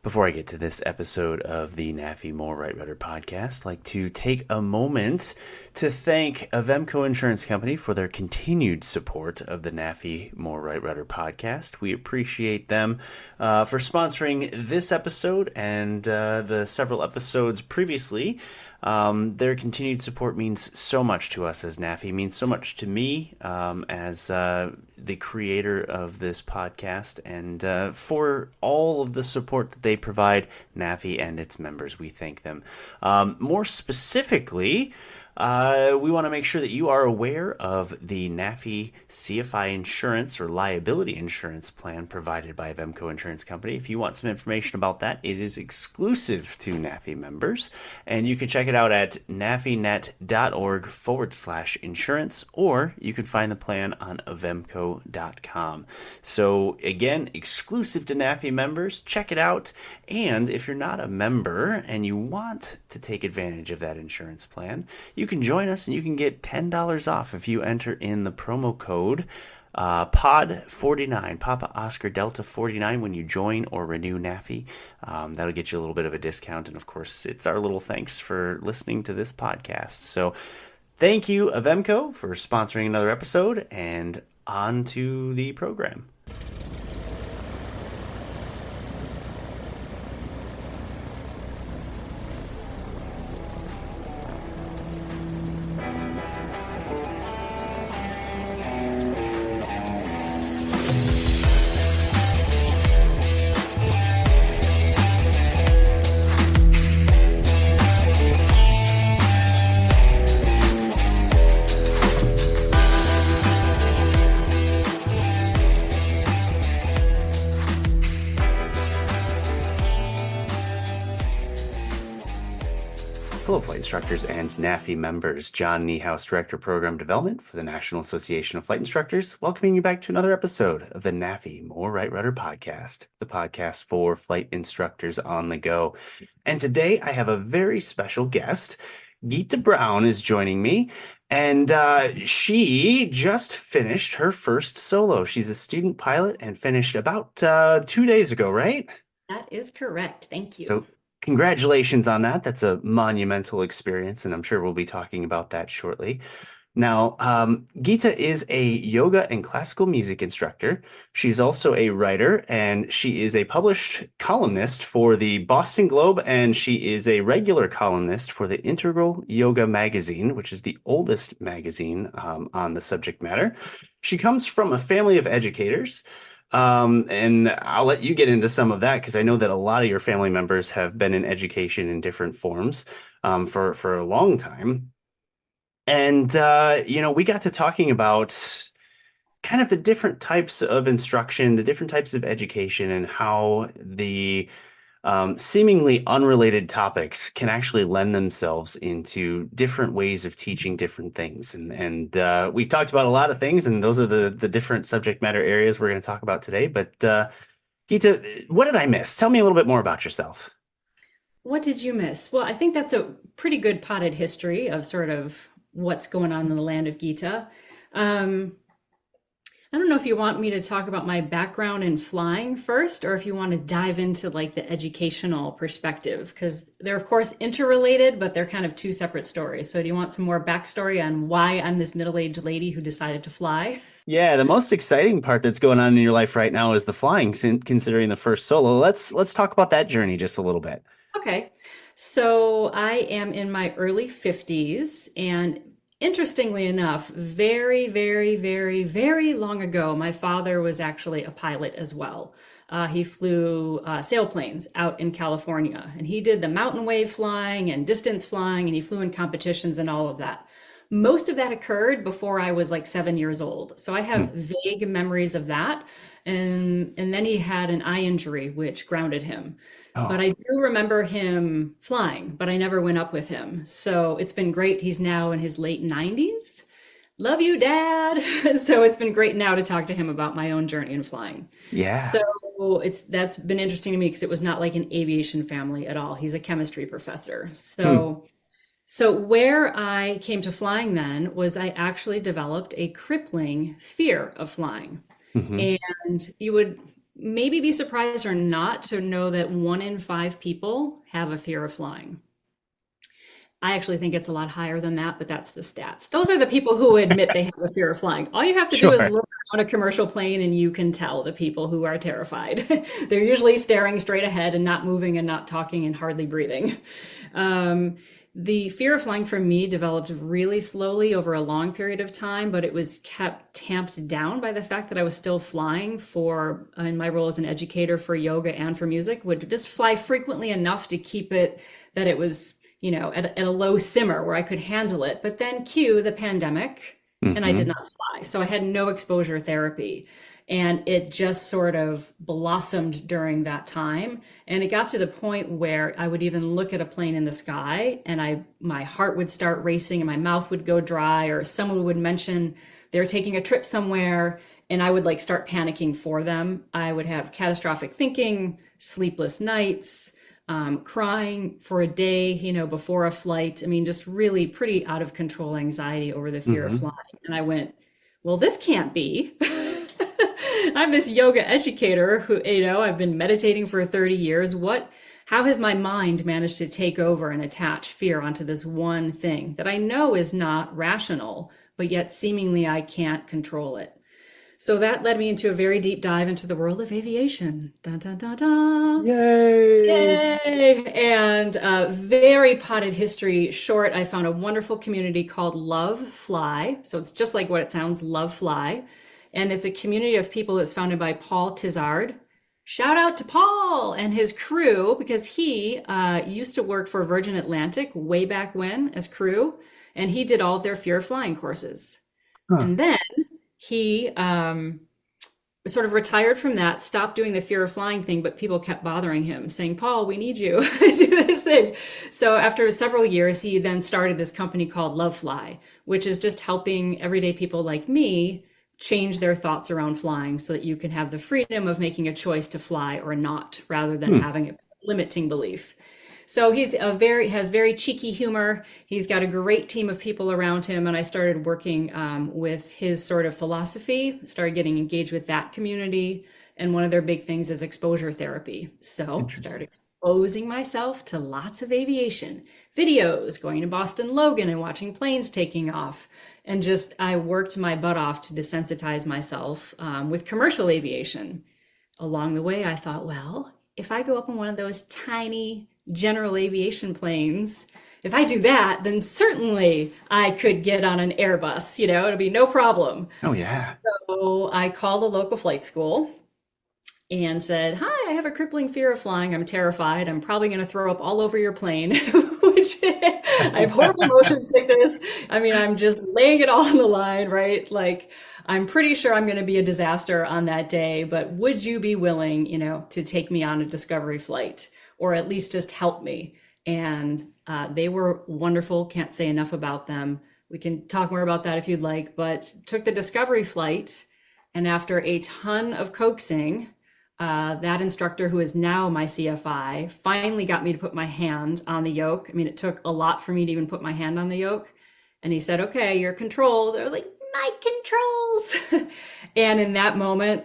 Before I get to this episode of the NAFI More Right Rudder podcast, I'd like to take a moment to thank Avemco Insurance Company for their continued support of the NAFI More Right Rudder podcast. We appreciate them for sponsoring this episode and the several episodes previously. Their continued support means so much to us as NAFI, means so much to me as the creator of this podcast, and for all of the support that they provide NAFI and its members. We thank them. More specifically, we want to make sure that you are aware of the NAFI CFI Insurance or Liability Insurance Plan provided by Avemco Insurance Company. If you want some information about that, it is exclusive to NAFI members, and you can check it out at nafinet.org/insurance, or you can find the plan on avemco.com. So again, exclusive to NAFI members, check it out. And if you're not a member and you want to take advantage of that insurance plan, you can join us and you can get $10 off if you enter in the promo code POD49, Papa Oscar Delta 49, when you join or renew NAFI. That'll get you a little bit of a discount. And of course, it's our little thanks for listening to this podcast. So thank you, Avemco, for sponsoring another episode, and on to the program. Hello, flight instructors and NAFI members. John Niehaus, Director of Program Development for the National Association of Flight Instructors, welcoming you back to another episode of the NAFI More Right Rudder podcast, the podcast for flight instructors on the go. And today I have a very special guest. Gita Brown is joining me, and she just finished her first solo. She's a student pilot and finished about 2 days ago, right? That is correct. Thank you. So congratulations on that. That's a monumental experience, and I'm sure we'll be talking about that shortly. Now, Gita is a yoga and classical music instructor. She's also a writer, and she is a published columnist for the Boston Globe, and she is a regular columnist for the Integral Yoga magazine, which is the oldest magazine on the subject matter. She comes from a family of educators. And I'll let you get into some of that because I know that a lot of your family members have been in education in different forms for a long time. And we got to talking about kind of the different types of instruction, the different types of education, and how the seemingly unrelated topics can actually lend themselves into different ways of teaching different things. And we talked about a lot of things, and those are the different subject matter areas we're going to talk about today. But Gita, what did I miss? Tell me a little bit more about yourself. What did you miss? Well, I think that's a pretty good potted history of sort of what's going on in the land of Gita. I don't know if you want me to talk about my background in flying first, or if you want to dive into like the educational perspective, because they're of course interrelated, but they're kind of two separate stories. So do you want some more backstory on why I'm this middle-aged lady who decided to fly? Yeah, the most exciting part that's going on in your life right now is the flying, considering the first solo. Let's talk about that journey just a little bit. Okay. So I am in my early 50s, and interestingly enough, very, very, very, very long ago, my father was actually a pilot as well. He flew sailplanes out in California, and he did the mountain wave flying and distance flying, and he flew in competitions and all of that. Most of that occurred before I was like 7 years old. So I have Hmm. vague memories of that. And then he had an eye injury, which grounded him. But Oh, I do remember him flying, but I never went up with him. So it's been great. He's now in his late 90s. Love you, Dad. So it's been great now to talk to him about my own journey in flying. yeah. So that's been interesting to me because it was not like an aviation family at all. He's a chemistry professor. Hmm. So where I came to flying then was I actually developed a crippling fear of flying. Hmm. And you would maybe be surprised or not to know that 1 in 5 people have a fear of flying. I actually think it's a lot higher than that, but that's the stats. Those are the people who admit they have a fear of flying. All you have to do is Sure. look on a commercial plane and you can tell the people who are terrified. They're usually staring straight ahead and not moving and not talking and hardly breathing. Um, the fear of flying for me developed really slowly over a long period of time, but it was kept tamped down by the fact that I was still flying for, in my role as an educator for yoga and for music, would just fly frequently enough to keep it that it was, at a low simmer where I could handle it. But then cue the pandemic, and I did Hmm. not fly. So I had no exposure therapy. And it just sort of blossomed during that time. And it got to the point where I would even look at a plane in the sky and my heart would start racing and my mouth would go dry, or someone would mention they're taking a trip somewhere and I would like start panicking for them. I would have catastrophic thinking, sleepless nights, crying for a day, before a flight. I mean, just really pretty out of control anxiety over the fear of Hmm. flying. And I went, well, this can't be. I'm this yoga educator who, I've been meditating for 30 years. How has my mind managed to take over and attach fear onto this one thing that I know is not rational, but yet seemingly I can't control it? So that led me into a very deep dive into the world of aviation. Da, da, da, da. Yay. Yay! And very potted history short, I found a wonderful community called Love Fly. So it's just like what it sounds, Love Fly. And it's a community of people that's founded by Paul Tizard. Shout out to Paul and his crew because he used to work for Virgin Atlantic way back when as crew, and he did all of their fear of flying courses. Huh. And then he sort of retired from that, stopped doing the fear of flying thing, but people kept bothering him, saying, Paul, we need you to do this thing. So after several years, he then started this company called Love Fly, which is just helping everyday people like me change their thoughts around flying so that you can have the freedom of making a choice to fly or not, rather than Hmm. having a limiting belief. So has very cheeky humor. He's got a great team of people around him, and I started working with his sort of philosophy. Started getting engaged with that community, and one of their big things is exposure therapy. So started Interesting. exposing myself to lots of aviation videos, going to Boston Logan and watching planes taking off, and just I worked my butt off to desensitize myself with commercial aviation. Along the way, I thought, well, if I go up in one of those tiny general aviation planes, if I do that, then certainly I could get on an Airbus, it'll be no problem. Oh, yeah. So I called a local flight school and said, hi, I have a crippling fear of flying. I'm terrified. I'm probably going to throw up all over your plane, which I have horrible motion sickness. I mean, I'm just laying it all on the line, right? Like, I'm pretty sure I'm going to be a disaster on that day, but would you be willing, to take me on a discovery flight or at least just help me? And they were wonderful. Can't say enough about them. We can talk more about that if you'd like, but took the discovery flight. And after a ton of coaxing, that instructor, who is now my CFI, finally got me to put my hand on the yoke. I mean, it took a lot for me to even put my hand on the yoke. And he said, okay, your controls. I was like, my controls. And in that moment,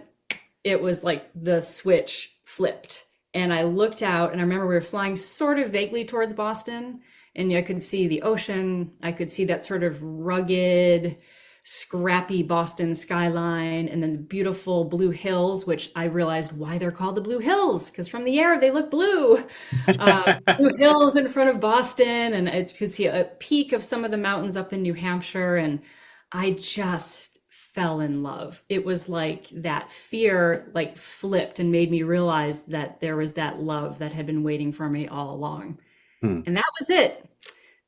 it was like the switch flipped. And I looked out and I remember we were flying sort of vaguely towards Boston. And I could see the ocean. I could see that sort of rugged, scrappy Boston skyline, and then the beautiful blue hills, which I realized why they're called the Blue Hills, because from the air they look blue. Blue hills in front of Boston, and I could see a peak of some of the mountains up in New Hampshire, and I just fell in love. It was like that fear like flipped and made me realize that there was that love that had been waiting for me all along. Hmm. And that was it.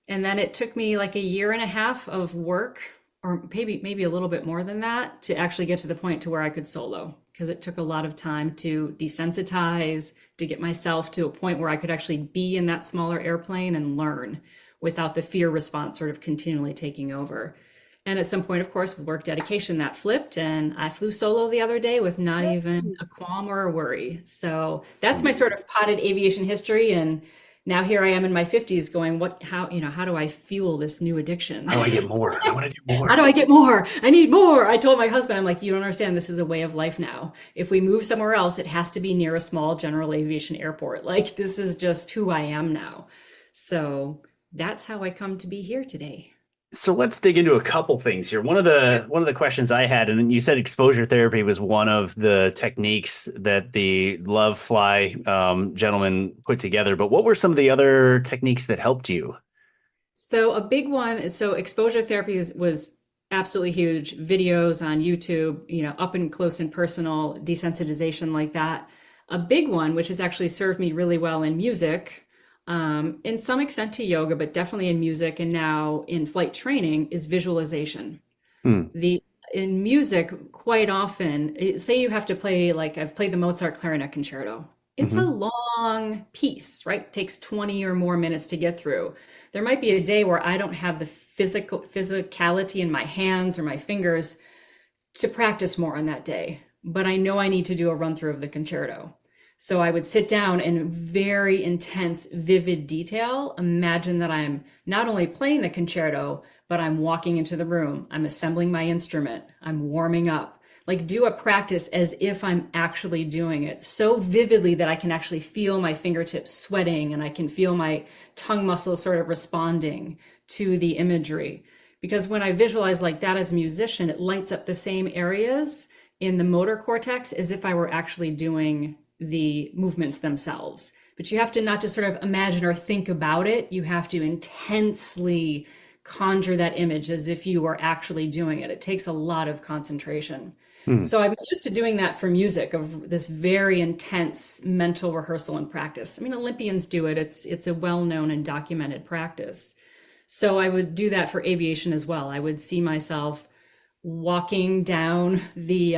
And then it took me like a year and a half of work, or maybe a little bit more than that, to actually get to the point to where I could solo, because it took a lot of time to desensitize, to get myself to a point where I could actually be in that smaller airplane and learn without the fear response sort of continually taking over. And at some point, of course, with work dedication, that flipped, and I flew solo the other day with not even a qualm or a worry. So that's my sort Amazing. of potted aviation history. And now here I am in my 50s going, how do I fuel this new addiction? How do I get more? I want to do How more. do I get more? I need more. I told my husband, I'm like, you don't understand. This is a way of life now. If we move somewhere else, it has to be near a small general aviation airport. Like, this is just who I am now. So that's how I come to be here today. So let's dig into a couple things here. One of the questions I had, and you said exposure therapy was one of the techniques that the Love Fly gentleman put together. But what were some of the other techniques that helped you? So a big one, so exposure therapy was absolutely huge. Videos on YouTube, up and close and personal desensitization like that. A big one, which has actually served me really well in music, in some extent to yoga, but definitely in music and now in flight training, is visualization. Hmm. The In music, quite often, say you have to play, like I've played the Mozart clarinet concerto. It's a Hmm. long piece, right? It takes 20 or more minutes to get through. There might be a day where I don't have the physicality in my hands or my fingers to practice more on that day, but I know I need to do a run through of the concerto. So I would sit down in very intense, vivid detail. Imagine that I'm not only playing the concerto, but I'm walking into the room. I'm assembling my instrument. I'm warming up. Like, do a practice as if I'm actually doing it so vividly that I can actually feel my fingertips sweating and I can feel my tongue muscles sort of responding to the imagery. Because when I visualize like that as a musician, it lights up the same areas in the motor cortex as if I were actually doing the movements themselves. But you have to not just sort of imagine or think about it, you have to intensely conjure that image as if you were actually doing it. It takes a lot of concentration. Hmm. So I'm used to doing that for music, of this very intense mental rehearsal and practice. I mean, Olympians do it. It's a well-known and documented practice. So I would do that for aviation as well. I would see myself walking down the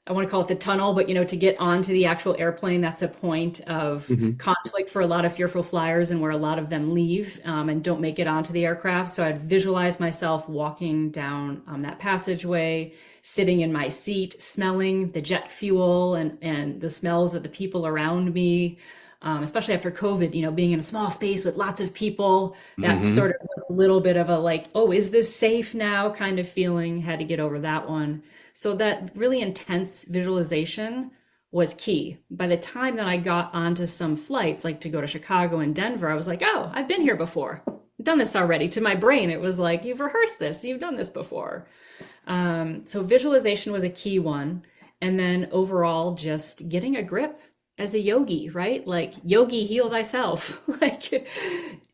I want to call it the tunnel, but to get onto the actual airplane, that's a point of Hmm. conflict for a lot of fearful flyers and where a lot of them leave and don't make it onto the aircraft. So I'd visualize myself walking down that passageway, sitting in my seat, smelling the jet fuel and the smells of the people around me. Especially after COVID, being in a small space with lots of people, that Hmm. sort of was a little bit of a like, oh, is this safe now kind of feeling. Had to get over that one. So that really intense visualization was key. By the time that I got onto some flights, like to go to Chicago and Denver, I was like, oh, I've been here before. I've done this already. To my brain, it was like, you've rehearsed this, you've done this before. So visualization was a key one. And then overall, just getting a grip as a yogi, right? Like, yogi, heal thyself. Like,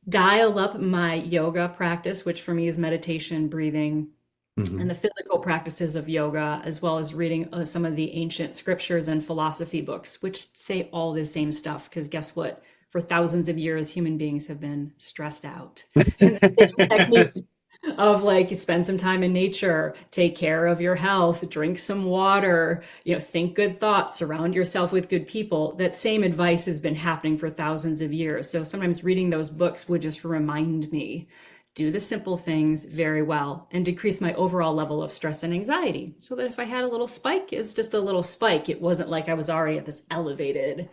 dial up my yoga practice, which for me is meditation, breathing, and Hmm. the physical practices of yoga, as well as reading some of the ancient scriptures and philosophy books, which say all the same stuff. Because guess what? For thousands of years, human beings have been stressed out. And the same techniques of like, spend some time in nature, take care of your health, drink some water, think good thoughts, surround yourself with good people. That same advice has been happening for thousands of years. So sometimes reading those books would just remind me, do the simple things very well and decrease my overall level of stress and anxiety, so that if I had a little spike, it's just a little spike. It wasn't like I was already at this elevated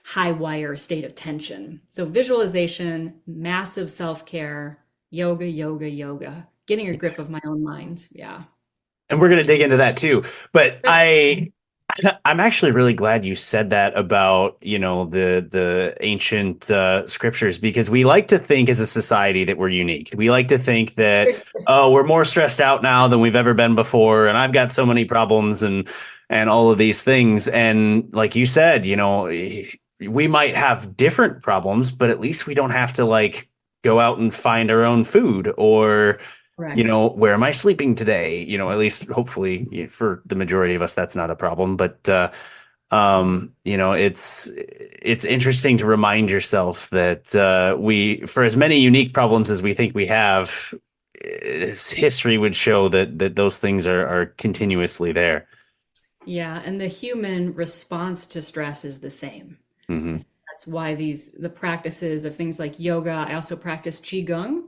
high wire state of tension. So visualization, massive self-care, yoga, yoga, yoga, getting a grip of my own mind. Yeah. And we're going to dig into that too. But I'm actually really glad you said that about, the ancient scriptures, because we like to think as a society that we're unique. We like to think that, oh, we're more stressed out now than we've ever been before, and I've got so many problems and all of these things. And like you said, we might have different problems, but at least we don't have to like go out and find our own food or Correct. where am I sleeping today? At least hopefully for the majority of us, that's not a problem. But it's interesting to remind yourself that for as many unique problems as we think we have, history would show that those things are continuously there. Yeah, and the human response to stress is the same. Hmm. That's why the practices of things like yoga. I also practice qigong,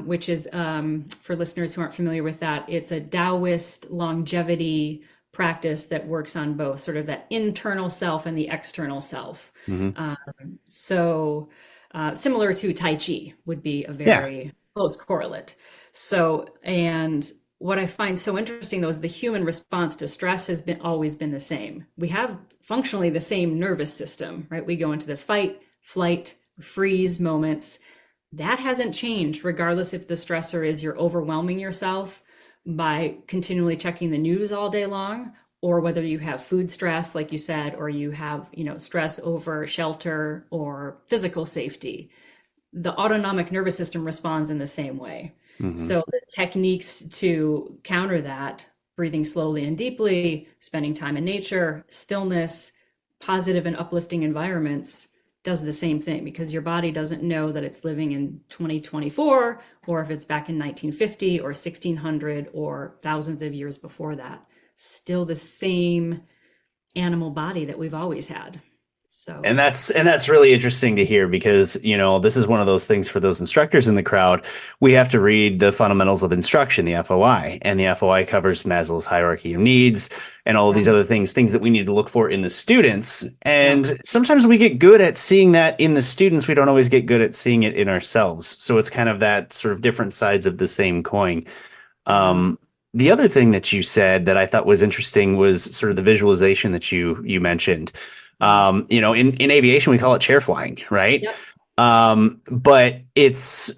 which is, for listeners who aren't familiar with that, it's a Taoist longevity practice that works on both sort of that internal self and the external self. Hmm. Um, so similar to Tai Chi would be a Yeah. very close correlate. So, and what I find so interesting though is the human response to stress has been always been the same. We have functionally the same nervous system, right? We go into the fight, flight, freeze moments. That hasn't changed, regardless if the stressor is you're overwhelming yourself by continually checking the news all day long, or whether you have food stress, like you said, or you have, stress over shelter or physical safety. The autonomic nervous system responds in the same way. Hmm. So the techniques to counter that, breathing slowly and deeply, spending time in nature, stillness, positive and uplifting environments, does the same thing, because your body doesn't know that it's living in 2024 or if it's back in 1950 or 1600 or thousands of years before that. Still the same animal body that we've always had. So, And that's really interesting to hear because, this is one of those things for those instructors in the crowd. We have to read the fundamentals of instruction, the FOI, and the FOI covers Maslow's hierarchy of needs and all of yeah, these other things that we need to look for in the students. yeah, And sometimes we get good at seeing that in the students. We don't always get good at seeing it in ourselves. So it's kind of that sort of different sides of the same coin. yeah, The other thing that you said that I thought was interesting was sort of the visualization that you mentioned. yeah. In aviation we call it chair flying, right? Yep. But it's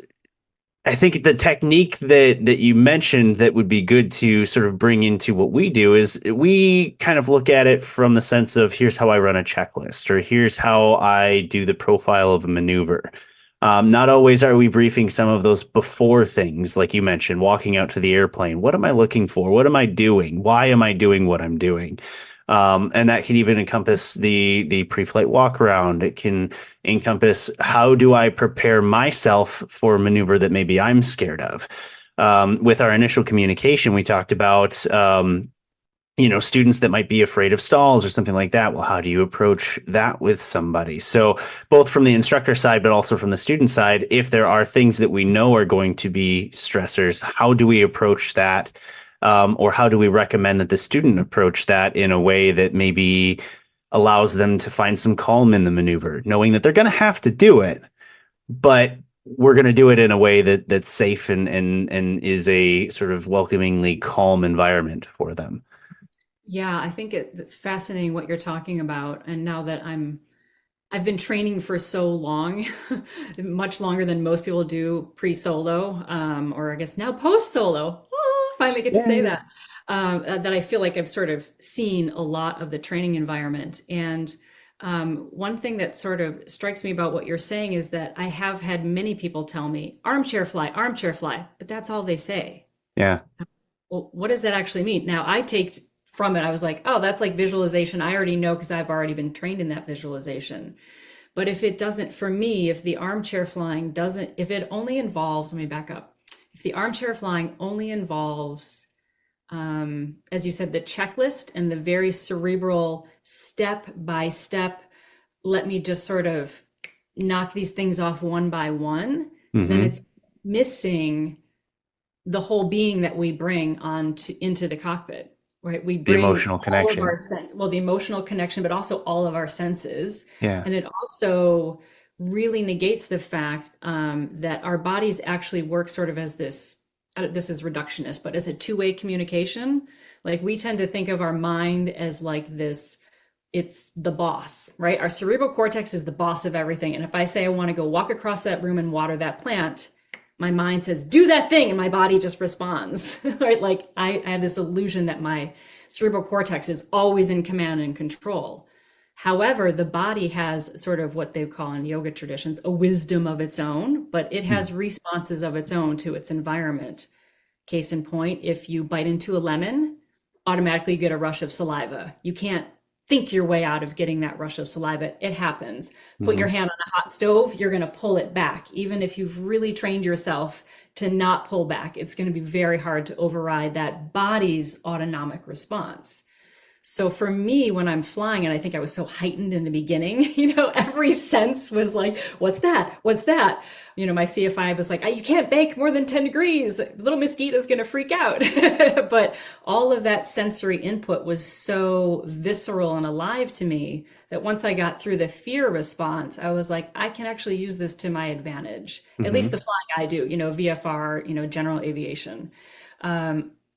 I think the technique that you mentioned that would be good to sort of bring into what we do is we kind of look at it from the sense of here's how I run a checklist or here's how I do the profile of a maneuver. Not always are we briefing some of those before things, like you mentioned, walking out to the airplane. What am I looking for? What am I doing? Why am I doing what I'm doing? And that can even encompass the pre-flight walk around. It can encompass how do I prepare myself for a maneuver that maybe I'm scared of. With our initial communication, we talked about students that might be afraid of stalls or something like that. Well, how do you approach that with somebody? So both from the instructor side, but also from the student side, if there are things that we know are going to be stressors, how do we approach that? Or how do we recommend that the student approach that in a way that maybe allows them to find some calm in the maneuver, knowing that they're going to have to do it, but we're going to do it in a way that's safe and is a sort of welcomingly calm environment for them. Yeah, I think it's fascinating what you're talking about. And now that I've been training for so long, much longer than most people do pre-solo, or I guess now post-solo. Oh, finally get to say Yeah. that. That I feel like I've sort of seen a lot of the training environment. And one thing that sort of strikes me about what you're saying is that I have had many people tell me, armchair fly, but that's all they say. Yeah. Well, what does that actually mean? Now, I take from it, I was like, oh, that's like visualization. I already know because I've already been trained in that visualization. But if it doesn't, for me, if the armchair flying doesn't, if it only involves, let me back up. If the armchair flying only involves, as you said, the checklist and the very cerebral step by step, let me just sort of knock these things off one by one, then Hmm. it's missing the whole being that we bring into the cockpit, right? We The bring emotional all of connection. well, the emotional connection, but also all of our senses. Yeah. And it also really negates the fact that our bodies actually work sort of as this, this is reductionist, but as a two-way communication. Like we tend to think of our mind as like this, it's the boss, right? Our cerebral cortex is the boss of everything. And if I say I want to go walk across that room and water that plant, my mind says, do that thing. And my body just responds, right? Like I have this illusion that my cerebral cortex is always in command and control. However, the body has sort of what they call in yoga traditions a wisdom of its own, but it Hmm. has responses of its own to its environment. Case in point, if you bite into a lemon, automatically you get a rush of saliva. You can't think your way out of getting that rush of saliva. It happens. Put Hmm. your hand on a hot stove, you're going to pull it back. Even if you've really trained yourself to not pull back, it's going to be very hard to override that body's autonomic response. So for me, when I'm flying, and I think I was so heightened in the beginning, every sense was like, what's that? What's that? My CFI was like, you can't bake more than 10 degrees. Little Miss Gita's going to freak out. But all of that sensory input was so visceral and alive to me that once I got through the fear response, I was like, I can actually use this to my advantage. At least the Hmm. flying I do, VFR, general aviation.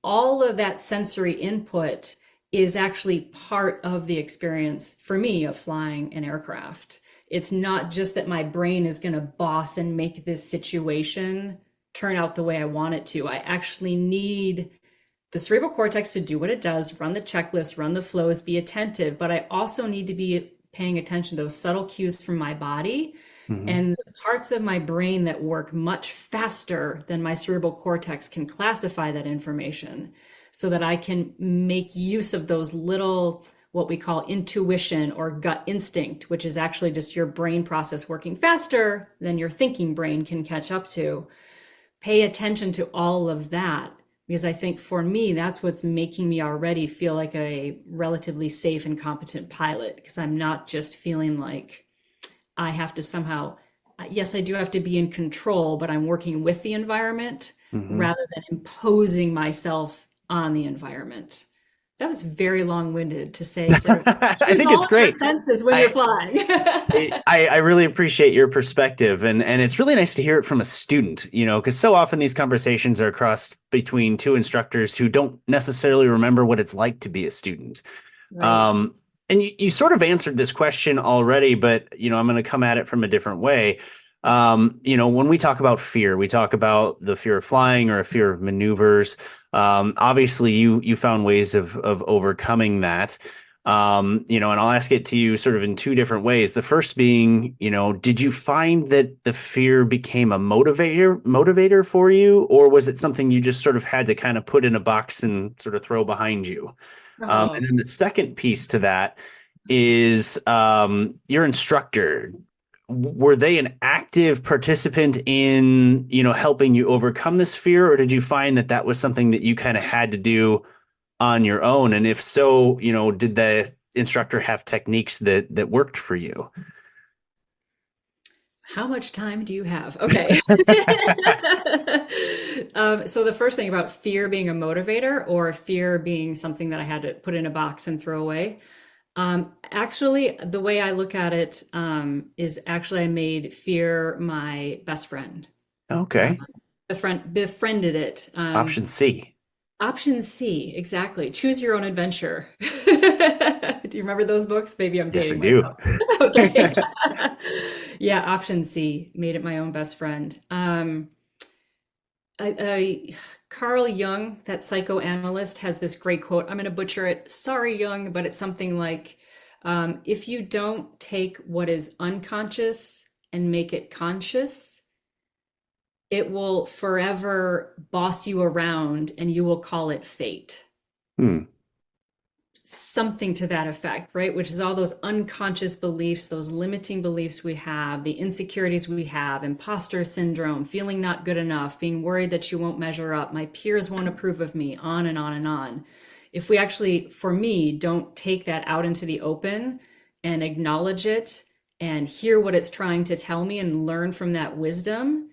All of that sensory input is actually part of the experience for me of flying an aircraft. It's not just that my brain is going to boss and make this situation turn out the way I want it to. I actually need the cerebral cortex to do what it does, run the checklist, run the flows, be attentive, but I also need to be paying attention to those subtle cues from my body Hmm. and the parts of my brain that work much faster than my cerebral cortex can classify that information so that I can make use of those little, what we call intuition or gut instinct, which is actually just your brain process working faster than your thinking brain can catch up to. Pay attention to all of that because I think for me, that's what's making me already feel like a relatively safe and competent pilot because I'm not just feeling like I have to somehow, yes, I do have to be in control, but I'm working with the environment Hmm. rather than imposing myself on the environment. That was very long-winded to say, sort of, I use think all it's of your great. senses when you're I flying. I really appreciate your perspective, and it's really nice to hear it from a student, because so often these conversations are crossed between two instructors who don't necessarily remember what it's like to be a student. Right. Um, and you sort of answered this question already, but I'm going to come at it from a different way. When we talk about fear, we talk about the fear of flying or a fear of maneuvers. Obviously, you found ways of overcoming that. And I'll ask it to you sort of in two different ways. The first being, did you find that the fear became a motivator for you, or was it something you just sort of had to kind of put in a box and sort of throw behind you? And Oh, then the second piece to that is your instructor. Were they an active participant in, helping you overcome this fear, or did you find that that was something that you kind of had to do on your own? And if so, did the instructor have techniques that worked for you? how much time do you have? Okay. So the first thing about fear being a motivator or fear being something that I had to put in a box and throw away. Actually, the way I look at it is actually I made fear my best friend. Uh, Okay. befriended it. Option C. Option C, exactly. Choose your own adventure. Do you remember those books? Maybe I'm Yes, I dating do. myself. Okay. Yeah, option C, made it my own best friend. Carl Jung, that psychoanalyst, has this great quote. I'm going to butcher it. Sorry, Jung, but it's something like, if you don't take what is unconscious and make it conscious, it will forever boss you around and you will call it fate. Hmm. Something to that effect, right? Which is all those unconscious beliefs, those limiting beliefs we have, the insecurities we have, imposter syndrome, feeling not good enough, being worried that you won't measure up, my peers won't approve of me, on and on and on. If we actually, for me, don't take that out into the open and acknowledge it and hear what it's trying to tell me and learn from that wisdom,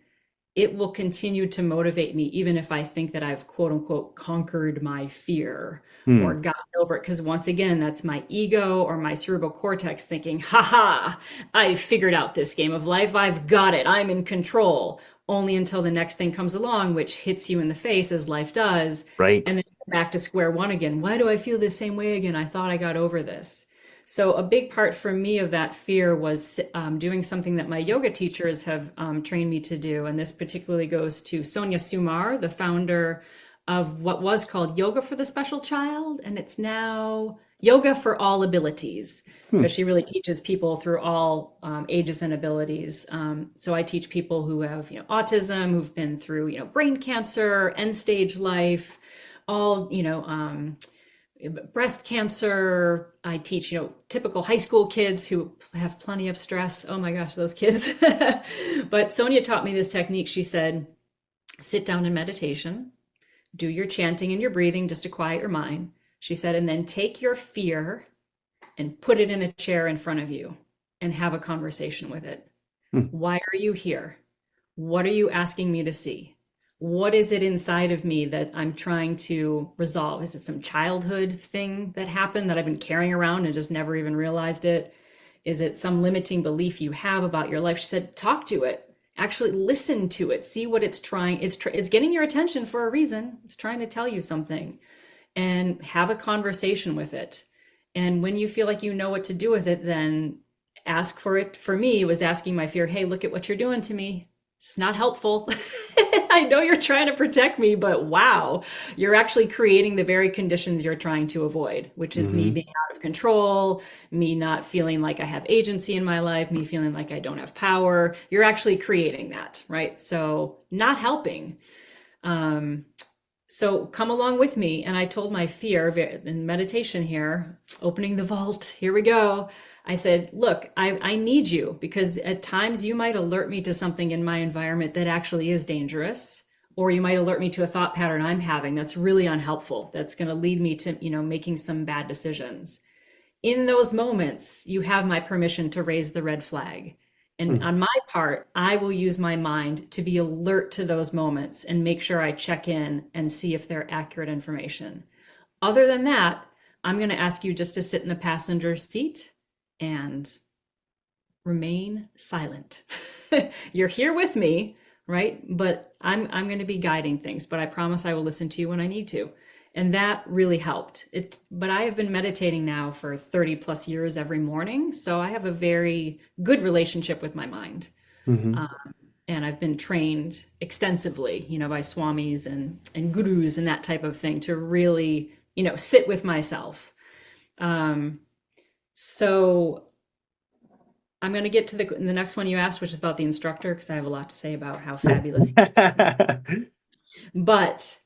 it will continue to motivate me, even if I think that I've quote unquote conquered my fear or Hmm. gotten over it. Because once again, that's my ego or my cerebral cortex thinking, haha, I've figured out this game of life. I've got it. I'm in control. Only until the next thing comes along, which hits you in the face as life does. And Right. then back to square one again. Why do I feel the same way again? I thought I got over this. So a big part for me of that fear was doing something that my yoga teachers have trained me to do. And this particularly goes to Sonia Sumar, the founder of what was called Yoga for the Special Child. And it's now Yoga for All Abilities, Hmm. because she really teaches people through all ages and abilities. So I teach people who have, autism, who've been through, brain cancer, end stage life, all, breast cancer. I teach, typical high school kids who have plenty of stress. Oh my gosh, those kids. But Sonia taught me this technique. She said, sit down in meditation, do your chanting and your breathing just to quiet your mind. She said, and then take your fear and put it in a chair in front of you and have a conversation with it. Hmm. Why are you here? What are you asking me to see? What is it inside of me that I'm trying to resolve? Is it some childhood thing that happened that I've been carrying around and just never even realized it? Is it some limiting belief you have about your life? She said, talk to it. Actually listen to it. See what it's trying. It's getting your attention for a reason. It's trying to tell you something, and have a conversation with it. And when you feel like you know what to do with it, then ask for it. For me, it was asking my fear, hey, look at what you're doing to me. It's not helpful. I know you're trying to protect me, but wow, you're actually creating the very conditions you're trying to avoid, which is me Hmm. being out of control, me not feeling like I have agency in my life, me feeling like I don't have power. You're actually creating that, right? So, not helping. Um, so come along with me. And I told my fear in meditation here, opening the vault, here we go. I said, look, I need you because at times you might alert me to something in my environment that actually is dangerous, or you might alert me to a thought pattern I'm having that's really unhelpful, that's going to lead me to, making some bad decisions. In those moments, you have my permission to raise the red flag. And Hmm. on my part, I will use my mind to be alert to those moments and make sure I check in and see if they're accurate information. Other than that, I'm going to ask you just to sit in the passenger seat and remain silent. You're here with me, right? But I'm going to be guiding things, but I promise I will listen to you when I need to. And that really helped. But I have been meditating now for 30 plus years every morning, so I have a very good relationship with my mind. Hmm. Um, and I've been trained extensively, by swamis and gurus and that type of thing to really, sit with myself. Um, so I'm going to get to the next one you asked, which is about the instructor, because I have a lot to say about how fabulous. But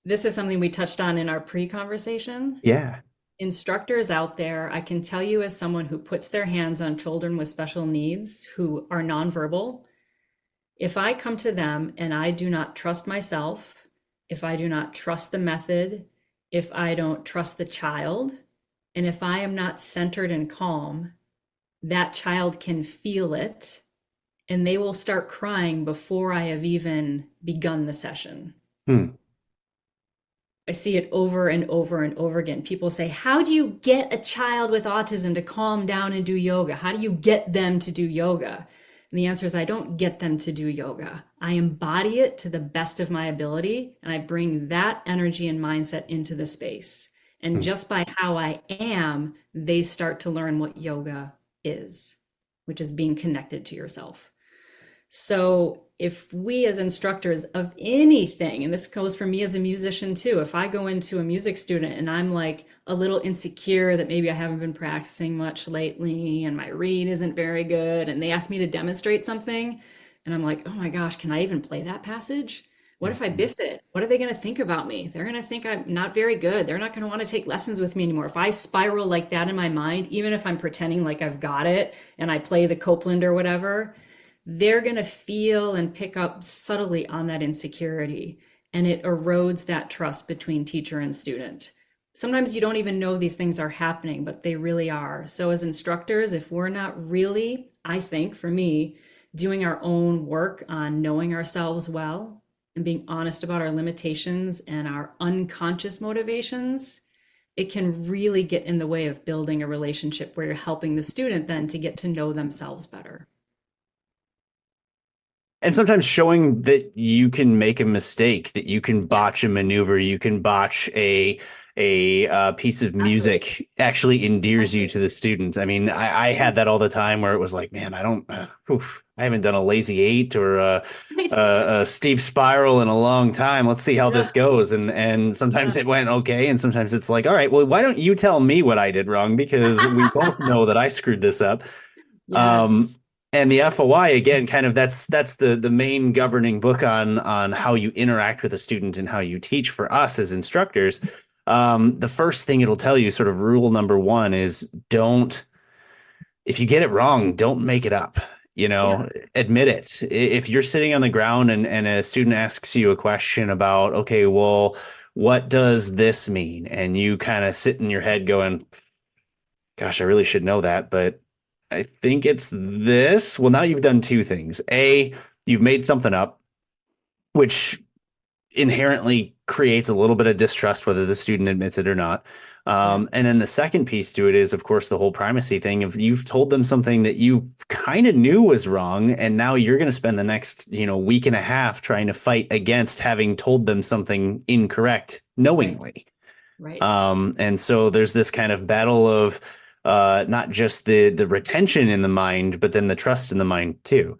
this is something we touched on in our pre-conversation. Yeah. Instructors out there, I can tell you as someone who puts their hands on children with special needs who are nonverbal, if I come to them and I do not trust myself, if I do not trust the method, if I don't trust the child, and if I am not centered and calm, that child can feel it and they will start crying before I have even begun the session. Hmm. I see it over and over and over again. People say, how do you get a child with autism to calm down and do yoga? How do you get them to do yoga? And the answer is, I don't get them to do yoga. I embody it to the best of my ability, and I bring that energy and mindset into the space. And Hmm. just by how I am, they start to learn what yoga is, which is being connected to yourself. So if we as instructors of anything, and this goes for me as a musician too, if I go into a music student and I'm like a little insecure that maybe I haven't been practicing much lately and my reed isn't very good, and they ask me to demonstrate something, and I'm like, oh my gosh, can I even play that passage? What if I Hmm. biff it? What are they going to think about me? They're going to think I'm not very good. They're not going to want to take lessons with me anymore. If I spiral like that in my mind, even if I'm pretending like I've got it and I play the Copeland or whatever, they're going to feel and pick up subtly on that insecurity, and it erodes that trust between teacher and student. Sometimes you don't even know these things are happening, but they really are. So as instructors, if we're not really, I think for me, doing our own work on knowing ourselves well and being honest about our limitations and our unconscious motivations, it can really get in the way of building a relationship where you're helping the student then to get to know themselves better. And sometimes showing that you can make a mistake, that you can Yeah, botch a maneuver, you can botch a piece of exactly. music actually endears you to the student. I mean, I had that all the time where it was like, man, I don't, oof, I haven't done a lazy eight or a steep spiral in a long time. Let's see how Yeah, this goes. And sometimes yeah. it went okay, and sometimes it's like, all right, well, why don't you tell me what I did wrong? Because we both know that I screwed this up. Um, Yes. and the FOI again, kind of that's the main governing book on how you interact with a student and how you teach for us as instructors. The first thing it'll tell you, sort of rule number one, is don't if you get it wrong, don't make it up. You Yeah. know, admit it. If you're sitting on the ground and a student asks you a question about, okay, well, what does this mean? And you kind of sit in your head going, gosh, I really should know that, but I think it's this. Well, now you've done two things. A, you've made something up, which inherently creates a little bit of distrust, whether the student admits it or not. Yeah, And then the second piece to it is, of course, the whole primacy thing. If you've told them something that you kind of knew was wrong, and now you're going to spend the next, week and a half trying to fight against having told them something incorrect right, knowingly. right. And so there's this kind of battle of not just the retention in the mind, but then the trust in the mind too.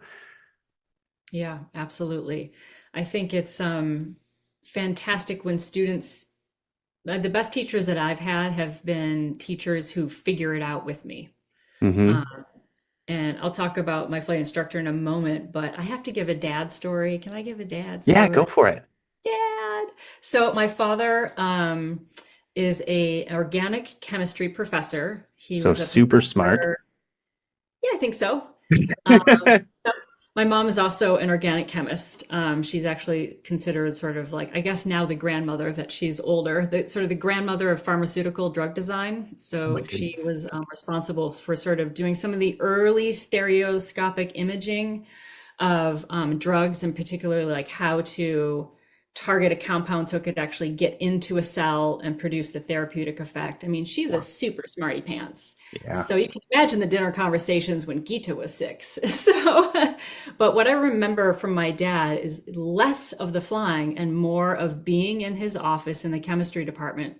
Yeah, absolutely. I think it's fantastic when students, the best teachers that I've had have been teachers who figure it out with me. Hmm. Um, and I'll talk about my flight instructor in a moment, but I have to give a dad story. Can I give a dad Yeah, go story? for it. Dad. So my father is an organic chemistry professor. He So was a super smart. professor. Yeah, I think so. Um, My mom is also an organic chemist. She's actually considered sort of like, I guess now the grandmother that she's older, the sort of the grandmother of pharmaceutical drug design. Oh my So she goodness. was responsible for sort of doing some of the early stereoscopic imaging of drugs, and particularly like how to target a compound so it could actually get into a cell and produce the therapeutic effect. I mean, she's a Wow. super smarty pants. Yeah. So you can imagine the dinner conversations when Gita was 6. So, but what I remember from my dad is less of the flying and more of being in his office in the chemistry department.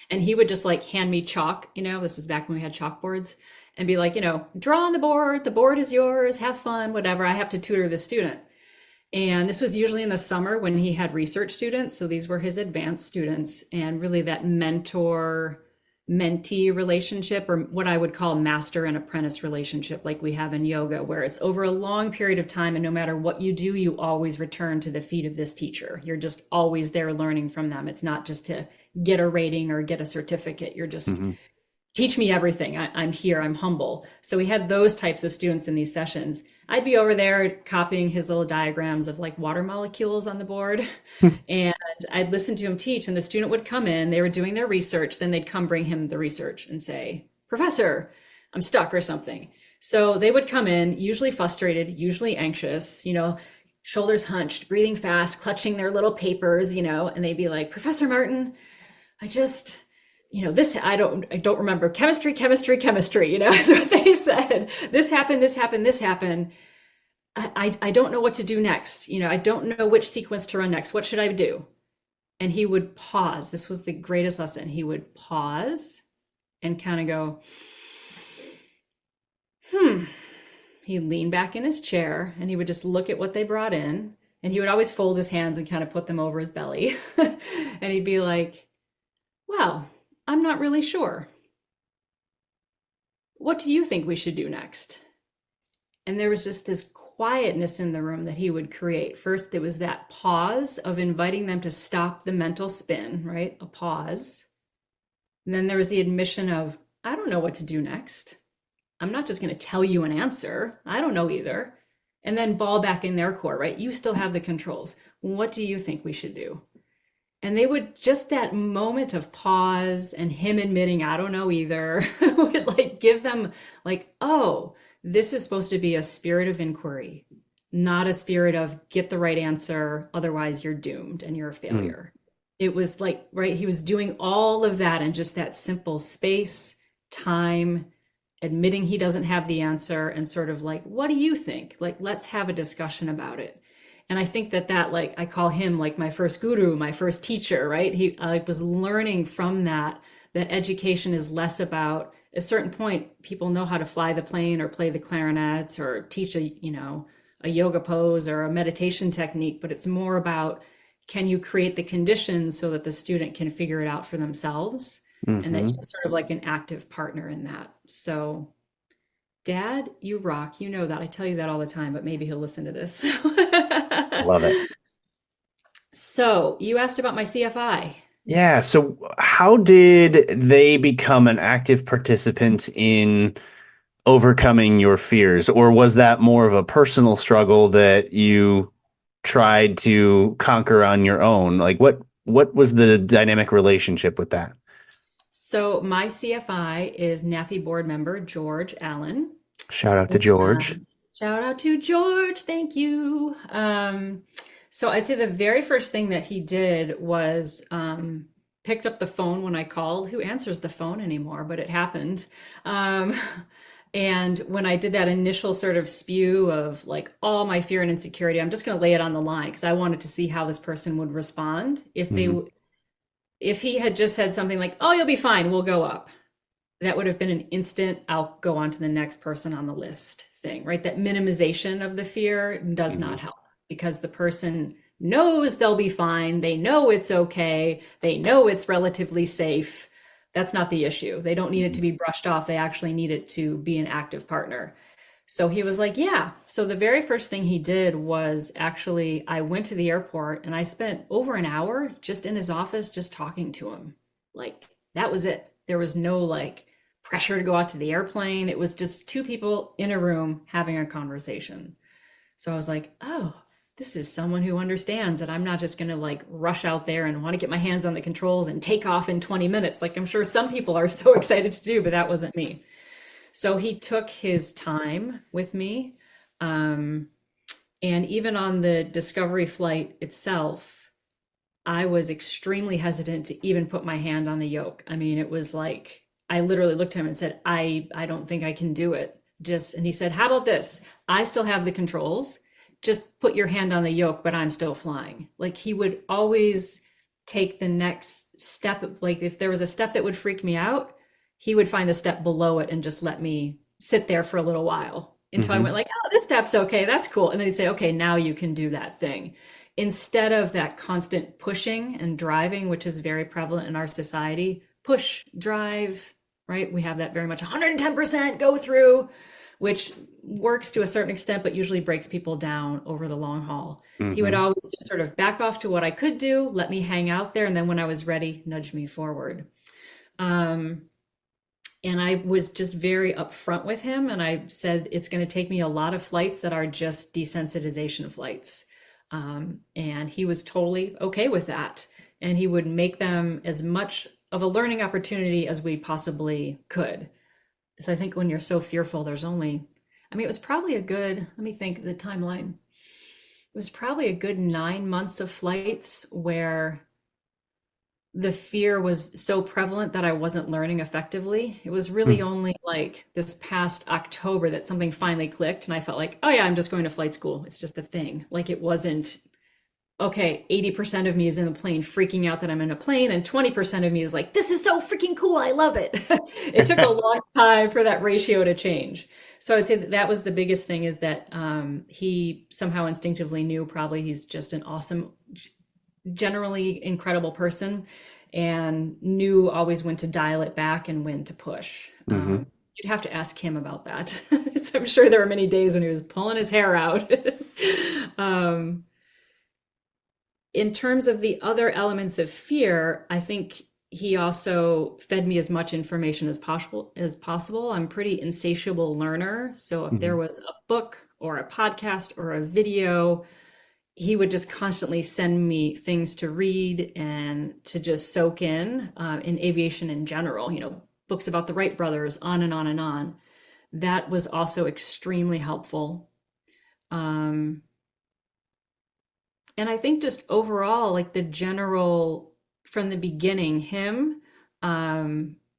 And he would just like hand me chalk, this was back when we had chalkboards, and be like, draw on the board is yours, have fun, whatever. I have to tutor the student. And this was usually in the summer when he had research students. So these were his advanced students, and really that mentor mentee relationship, or what I would call master and apprentice relationship, like we have in yoga, where it's over a long period of time. And no matter what you do, you always return to the feet of this teacher. You're just always there learning from them. It's not just to get a rating or get a certificate. You're just Hmm. teach me everything. I'm here. I'm humble. So we had those types of students in these sessions. I'd be over there copying his little diagrams of like water molecules on the board. And I'd listen to him teach, and the student would come in, they were doing their research, then they'd come bring him the research and say, Professor, I'm stuck or something. So they would come in, usually frustrated, usually anxious, shoulders hunched, breathing fast, clutching their little papers, and they'd be like, Professor Martin, I just, this, I don't remember chemistry, chemistry, chemistry, is what they said. This happened, this happened, this happened. I don't know what to do next. I don't know which sequence to run next. What should I do? And he would pause. This was the greatest lesson. He would pause and kind of go, He'd lean back in his chair and he would just look at what they brought in. And he would always fold his hands and kind of put them over his belly. And he'd be like, well, I'm not really sure. What do you think we should do next? And there was just this quietness in the room that he would create. First, there was that pause of inviting them to stop the mental spin, right? A pause. And then there was the admission of, I don't know what to do next. I'm not just going to tell you an answer. I don't know either. And then ball back in their court, right? You still have the controls. What do you think we should do? And they would just that moment of pause and him admitting, I don't know either, would like give them like, oh, this is supposed to be a spirit of inquiry, not a spirit of get the right answer. Otherwise you're doomed and you're a Mm. failure. It was like, right. He was doing all of that in just that simple space, time, admitting he doesn't have the answer, and sort of like, what do you think? Like, let's have a discussion about it. And I think that like, I call him like my first guru, my first teacher, right? He like was learning from that education is less about, at a certain point, people know how to fly the plane or play the clarinet or teach a yoga pose or a meditation technique, but it's more about, can you create the conditions so that the student can figure it out for themselves, and that Hmm. you're sort of like an active partner in that. So Dad, you rock. You know that. I tell you that all the time, but maybe he'll listen to this. Love it. So you asked about my CFI. Yeah. So how did they become an active participant in overcoming your fears? Or was that more of a personal struggle that you tried to conquer on your own? Like What was the dynamic relationship with that? So my CFI is NAFI board member George Allen. Shout out to George. Shout out to George, thank you. So I'd say the very first thing that he did was picked up the phone when I called. Who answers the phone anymore? But it happened. Um, and when I did that initial sort of spew of like all my fear and insecurity, I'm just going to lay it on the line because I wanted to see how this person would respond Hmm. if he had just said something like, "Oh, you'll be fine, we'll go up." That would have been an instant, I'll go on to the next person on the list thing, right? That minimization of the fear does Hmm. not help because the person knows they'll be fine. They know it's okay. They know it's relatively safe. That's not the issue. They don't need it to be brushed off. They actually need it to be an active partner. So he was like, yeah. So the very first thing he did was actually, I went to the airport and I spent over an hour just in his office, just talking to him. Like, that was it. There was no like pressure to go out to the airplane. It was just two people in a room having a conversation. So I was like, oh, this is someone who understands that I'm not just going to like rush out there and want to get my hands on the controls and take off in 20 minutes. Like I'm sure some people are so excited to do, but that wasn't me. So he took his time with me. Um, and even on the Discovery flight itself, I was extremely hesitant to even put my hand on the yoke. I mean, it was like I literally looked at him and said, I don't think I can do it. Just and he said, "How about this? I still have the controls. Just put your hand on the yoke, but I'm still flying." Like he would always take the next step. Like if there was a step that would freak me out, he would find the step below it and just let me sit there for a little while until I went Hmm. like, "Oh, this step's okay. That's cool." And then he'd say, "Okay, now you can do that thing." Instead of that constant pushing and driving, which is very prevalent in our society, push, drive, right? We have that very much 110% go through, which works to a certain extent, but usually breaks people down over the long haul. He would Hmm. always just sort of back off to what I could do, let me hang out there, and then when I was ready, nudge me forward. Um, and I was just very upfront with him. And I said, it's going to take me a lot of flights that are just desensitization flights. And he was totally okay with that. And he would make them as much of a learning opportunity as we possibly could. So I think when you're so fearful, there's only, I mean, it was probably a good, let me think of the timeline. It was probably a good 9 months of flights where the fear was so prevalent that I wasn't learning effectively. It was really only like this past October that something finally clicked and I felt like, oh yeah, I'm just going to flight school. It's just a thing. Like it wasn't, okay, 80% of me is in the plane freaking out that I'm in a plane, and 20% of me is like, this is so freaking cool. I love it. It took a long time for that ratio to change. So I'd say that that was the biggest thing is that he somehow instinctively knew probably he's just an awesome, generally incredible person and knew always when to dial it back and when to push. Hmm. You'd have to ask him about that. So I'm sure there were many days when he was pulling his hair out. um, in terms of the other elements of fear, I think he also fed me as much information as possible. I'm a pretty insatiable learner. So if there Hmm. was a book or a podcast or a video, he would just constantly send me things to read and to just soak in aviation in general, books about the Wright brothers, on and on and on. That was also extremely helpful. Um, and I think just overall, like the general from the beginning, him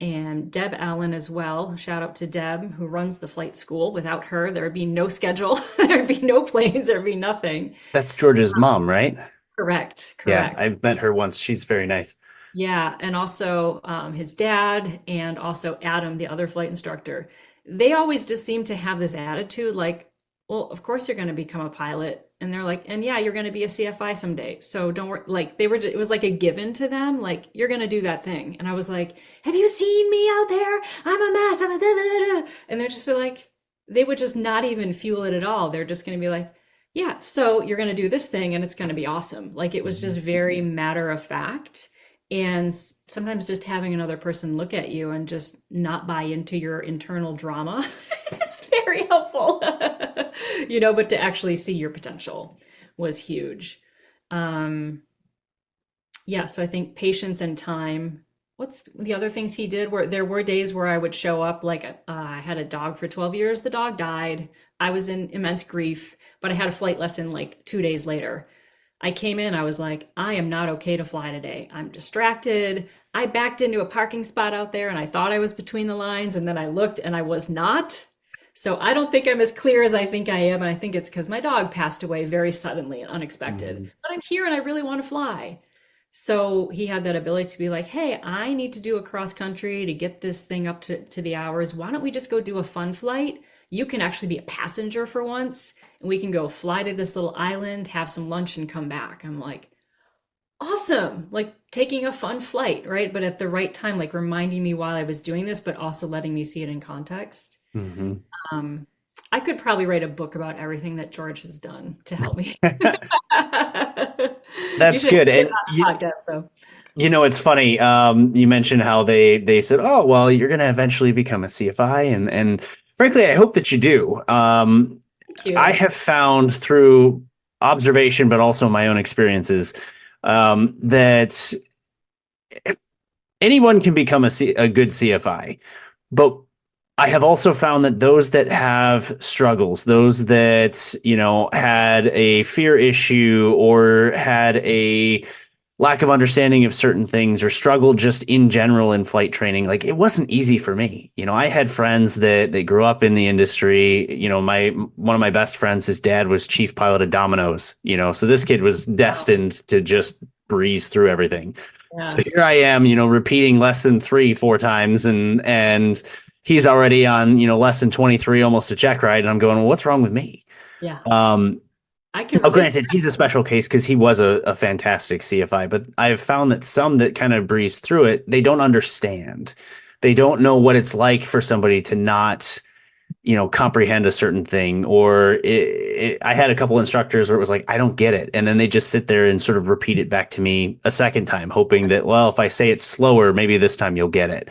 and Deb Allen as well. Shout out to Deb, who runs the flight school. Without her, there would be no schedule, there'd be no planes, there'd be nothing. That's George's mom, right? Correct, Yeah, correct. I've met her once. She's very nice. Yeah, and also his dad and also Adam, the other flight instructor. They always just seem to have this attitude like, well, of course you're going to become a pilot. And they're like, and yeah, you're going to be a CFI someday. So don't worry. Like they were, it was like a given to them. Like you're going to do that thing. And I was like, have you seen me out there? I'm a mess. I'm a da, da, da, da. And they're just be like, they would just not even fuel it at all. They're just going to be like, yeah, so you're going to do this thing and it's going to be awesome. Like it was Mhm. just very matter of fact. And sometimes just having another person look at you and just not buy into your internal drama is very helpful. But to actually see your potential was huge. Um, Yeah, so I think patience and time. What's the other things he did? Where there were days where I would show up, like I had a dog for 12 years. The dog died. I was in immense grief, but I had a flight lesson like 2 days later. I came in, I was like, I am not okay to fly today. I'm distracted. I backed into a parking spot out there and I thought I was between the lines, and then I looked and I was not. So I don't think I'm as clear as I think I am. And I think it's because my dog passed away very suddenly and unexpected. Mhm. But I'm here and I really want to fly. So he had that ability to be like, hey, I need to do a cross country to get this thing up to the hours. Why don't we just go do a fun flight? You can actually be a passenger for once, and we can go fly to this little island, have some lunch, and come back. I'm like, awesome. Like taking a fun flight, right? But at the right time, like reminding me while I was doing this, but also letting me see it in context. Mhm. Um, I could probably write a book about everything that George has done to help me. You That's should good. hear it And on the podcast, though. it's funny. You mentioned how they said, "Oh, well, you're going to eventually become a CFI," and frankly, I hope that you do. Thank I you. have found through observation, but also my own experiences, that anyone can become a good CFI, but I have also found that those that have struggles, those that, had a fear issue or had a lack of understanding of certain things or struggled just in general in flight training, like it wasn't easy for me. I had friends that they grew up in the industry. My one of my best friends, his dad was chief pilot of Domino's, so this kid was Wow. destined to just breeze through everything. So Yeah. here I am, repeating lesson 3, 4 times, and he's already on, lesson 23, almost a check ride, and I'm going, well, what's wrong with me? Yeah. Um, I can Now, relate to granted, he's a special case because he was a fantastic CFI, but I've found that some that kind of breeze through it, they don't understand. They don't know what it's like for somebody to not, comprehend a certain thing. Or I had a couple instructors where it was like, I don't get it. And then they just sit there and sort of repeat it back to me a second time, hoping that, well, if I say it slower, maybe this time you'll get it.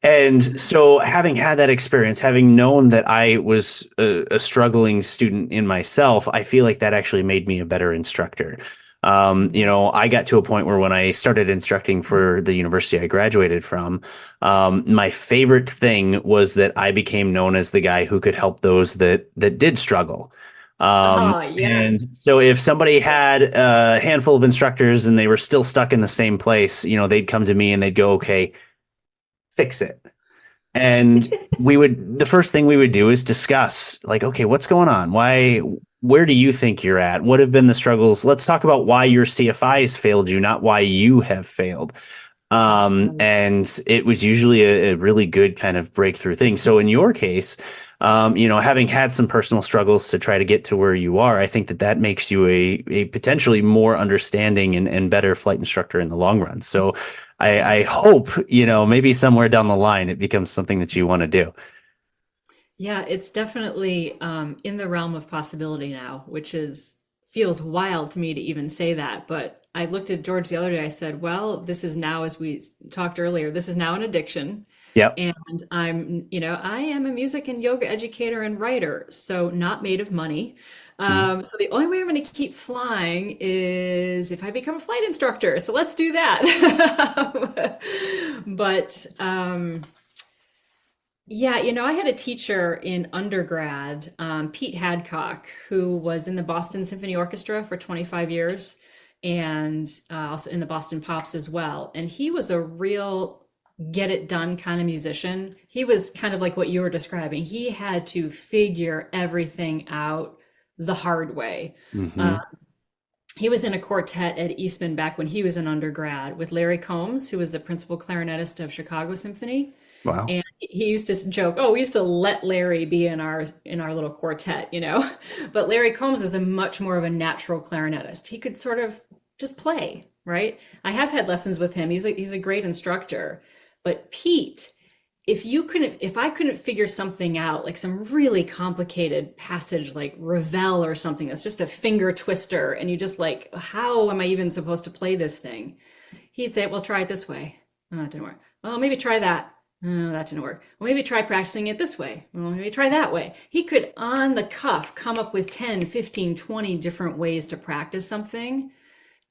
And so, having had that experience, having known that I was a struggling student in myself, I feel like that actually made me a better instructor. I got to a point where when I started instructing for the university I graduated from, my favorite thing was that I became known as the guy who could help those that did struggle. Oh, yeah. And so if somebody had a handful of instructors and they were still stuck in the same place, they'd come to me and they'd go, okay, fix it. And the first thing we would do is discuss, like, okay, what's going on? Where do you think you're at? What have been the struggles? Let's talk about why your CFIs failed you, not why you have failed. And it was usually a really good kind of breakthrough thing. So in your case, having had some personal struggles to try to get to where you are, I think that makes you a potentially more understanding and better flight instructor in the long run. So I hope, maybe somewhere down the line it becomes something that you want to do. Yeah, it's definitely in the realm of possibility now, which is feels wild to me to even say that. But I looked at George the other day. I said, well, this is now, as we talked earlier, this is now an addiction. Yep. And I am a music and yoga educator and writer, so not made of money. So the only way I'm going to keep flying is if I become a flight instructor. So let's do that. But yeah, I had a teacher in undergrad, Pete Hadcock, who was in the Boston Symphony Orchestra for 25 years and also in the Boston Pops as well. And he was a real get it done kind of musician. He was kind of like what you were describing. He had to figure everything out the hard way. Uh, Hmm. he was in a quartet at Eastman back when he was an undergrad with Larry Combs, who was the principal clarinetist of Chicago Symphony. Wow. And he used to joke, "Oh, we used to let Larry be in our little quartet." But Larry Combs was a much more of a natural clarinetist. He could sort of just play, right? I have had lessons with him. He's a great instructor. But Pete, if I couldn't figure something out, like some really complicated passage like Ravel or something that's just a finger twister, and you just like, how am I even supposed to play this thing? He'd say, well, try it this way. Oh, it didn't work. Well, maybe try that. Oh, that didn't work. Well, maybe try practicing it this way. Well, maybe try that way. He could, on the cuff, come up with 10, 15, 20 different ways to practice something.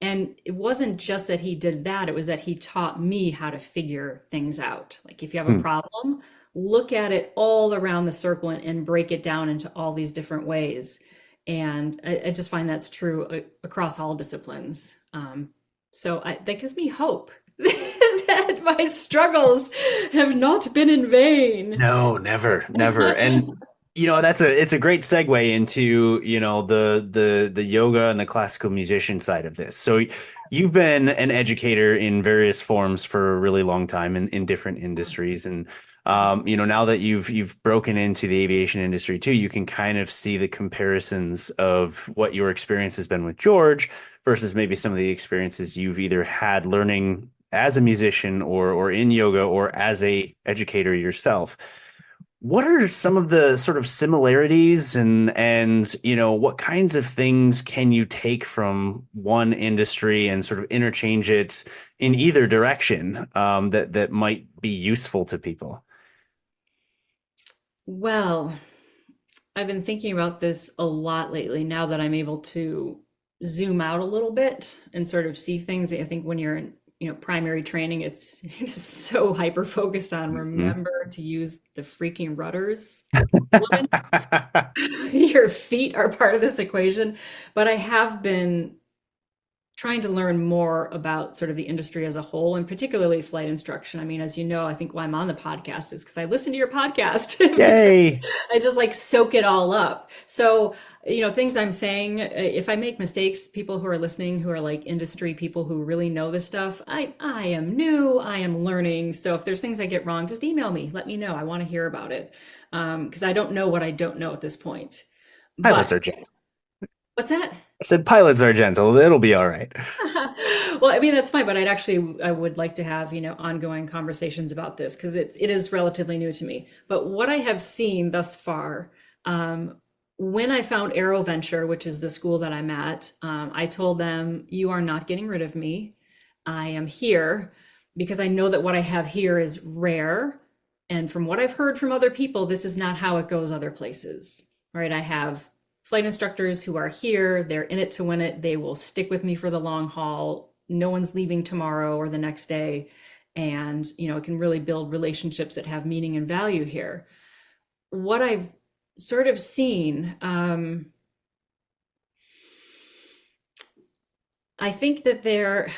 And it wasn't just that he did that, it was that he taught me how to figure things out. Like if you have a Hmm. problem, look at it all around the circle and break it down into all these different ways. And I just find that's true across all disciplines. That gives me hope that my struggles have not been in vain. No, never, never. And it's a great segue into, the yoga and the classical musician side of this. So you've been an educator in various forms for a really long time in different industries. And now that you've broken into the aviation industry too, you can kind of see the comparisons of what your experience has been with George versus maybe some of the experiences you've either had learning as a musician or in yoga or as a educator yourself. What are some of the sort of similarities and what kinds of things can you take from one industry and sort of interchange it in either direction, that might be useful to people? Well, I've been thinking about this a lot lately now that I'm able to zoom out a little bit and sort of see things. I think when you're in, primary training, it's you're just so hyper focused on Mhm. remember to use the freaking rudders. Woman, your feet are part of this equation. But I have been trying to learn more about sort of the industry as a whole and particularly flight instruction. I mean, as you know, I think why I'm on the podcast is because I listen to your podcast because Yay. I just like soak it all up. So, things I'm saying, if I make mistakes, people who are listening, who are like industry people who really know this stuff, I am new, I am learning. So if there's things I get wrong, just email me, let me know. I want to hear about it. Because I don't know what I don't know at this point. Pilots But are gentle. what's that? I said pilots are gentle. It'll be all right. Well, I mean, that's fine, but I would like to have, ongoing conversations about this because it is relatively new to me. But what I have seen thus far, when I found AeroVenture, which is the school that I'm at, I told them, you are not getting rid of me. I am here because I know that what I have here is rare. And from what I've heard from other people, this is not how it goes other places, right? I have flight instructors who are here, they're in it to win it. They will stick with me for the long haul. No one's leaving tomorrow or the next day. And, it can really build relationships that have meaning and value here. What I've sort of seen, I think that there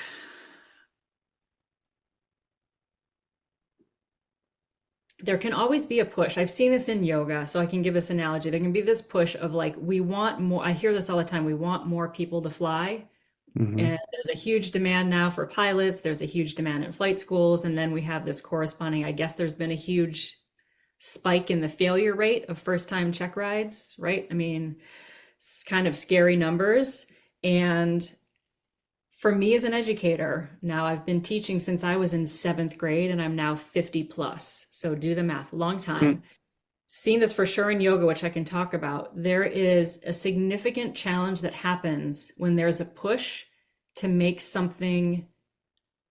can always be a push. I've seen this in yoga, so I can give this analogy. There can be this push of like, we want more. I hear this all the time. We want more people to fly. Hmm. And there's a huge demand now for pilots. There's a huge demand in flight schools. And then we have this corresponding, I guess there's been a huge spike in the failure rate of first time check rides, right? I mean, it's kind of scary numbers. And for me as an educator, now I've been teaching since I was in seventh grade and I'm now 50 plus. So do the math, long time. Seen this for sure in yoga, which I can talk about. There is a significant challenge that happens when there's a push to make something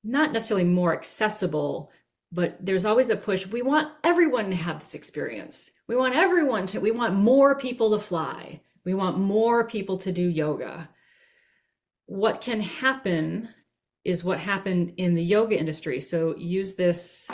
not necessarily more accessible, but there's always a push. We want everyone to have this experience. We want more people to fly. We want more people to do yoga. What can happen is what happened in the yoga industry. So use this,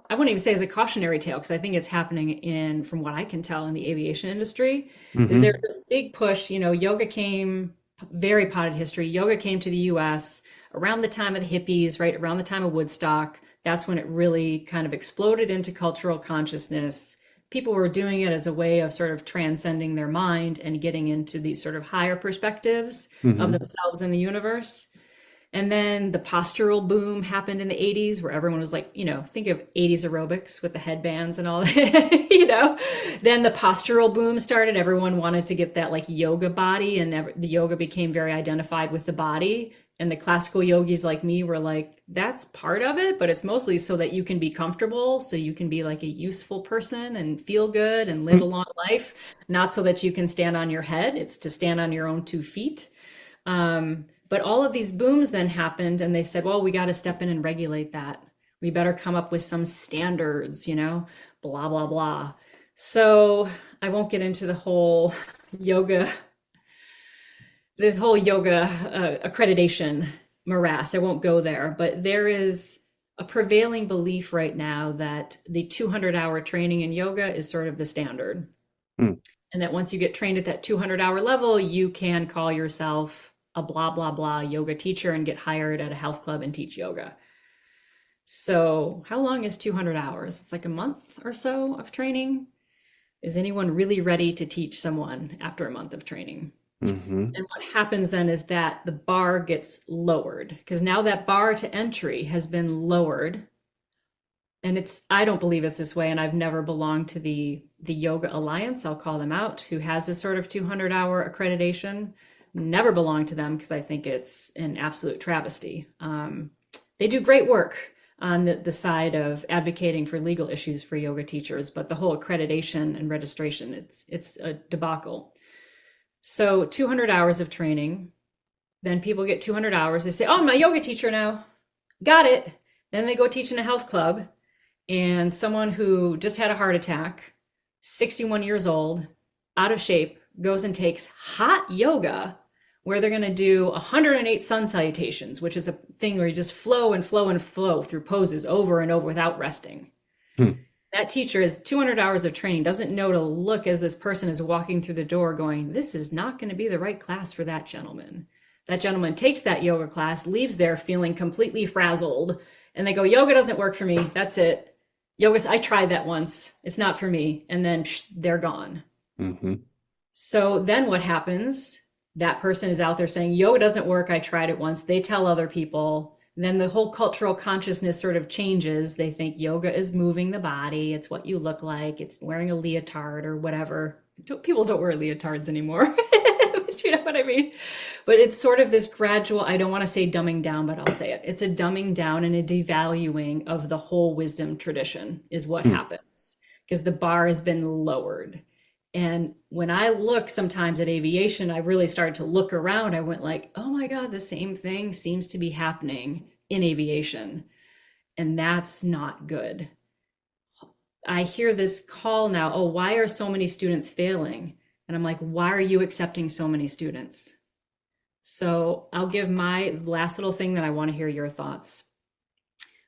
I wouldn't even say as a cautionary tale, because I think it's happening from what I can tell in the aviation industry, is Hmm. there's a big push, yoga came, very potted history, yoga came to the US around the time of the hippies, right? Around the time of Woodstock. That's when it really kind of exploded into cultural consciousness. People were doing it as a way of sort of transcending their mind and getting into these sort of higher perspectives of Hmm. themselves and the universe. And then the postural boom happened in the 80s where everyone was like, think of 80s aerobics with the headbands and all that, Then the postural boom started. Everyone wanted to get that like yoga body, and the yoga became very identified with the body. And the classical yogis like me were like, that's part of it, but it's mostly so that you can be comfortable, so you can be like a useful person and feel good and live a long life, not so that you can stand on your head. It's to stand on your own 2 feet. But all of these booms then happened, and they said, well, we got to step in and regulate that. We better come up with some standards, blah, blah, blah. So I won't get into the whole yoga the whole yoga accreditation morass. I won't go there, but there is a prevailing belief right now that the 200-hour training in yoga is sort of the standard. Hmm. And that once you get trained at that 200-hour level, you can call yourself a blah, blah, blah yoga teacher and get hired at a health club and teach yoga. So, how long is 200 hours? It's like a month or so of training. Is anyone really ready to teach someone after a month of training? Hmm. And what happens then is that the bar gets lowered because now that bar to entry has been lowered. And I don't believe it's this way. And I've never belonged to the Yoga Alliance, I'll call them out, who has this sort of 200-hour accreditation. Never belonged to them because I think it's an absolute travesty. They do great work on the side of advocating for legal issues for yoga teachers, but the whole accreditation and registration, it's a debacle. So 200 hours of training, then people get 200 hours. They say, oh, I'm a yoga teacher now. Got it. Then they go teach in a health club, and someone who just had a heart attack, 61 years old, out of shape, goes and takes hot yoga where they're going to do 108 sun salutations, which is a thing where you just flow and flow and flow through poses over and over without resting. Hmm. That teacher has 200 hours of training, doesn't know to look as this person is walking through the door going, this is not going to be the right class for that gentleman. That gentleman takes that yoga class, leaves there feeling completely frazzled, and they go, yoga doesn't work for me. That's it. Yoga, I tried that once. It's not for me. And then they're gone. Hmm. So then what happens? That person is out there saying, yoga doesn't work. I tried it once. They tell other people. Then the whole cultural consciousness sort of changes. They think yoga is moving the body. It's what you look like. It's wearing a leotard or whatever. People don't wear leotards anymore. But you know what I mean? But it's sort of this gradual, I don't want to say dumbing down, but I'll say it. It's a dumbing down and a devaluing of the whole wisdom tradition is what Hmm. happens because the bar has been lowered. And when I look sometimes at aviation, I really started to look around. I went like, oh my God, the same thing seems to be happening in aviation. And that's not good. I hear this call now, oh, why are so many students failing? And I'm like, why are you accepting so many students? So I'll give my last little thing that I want to hear your thoughts.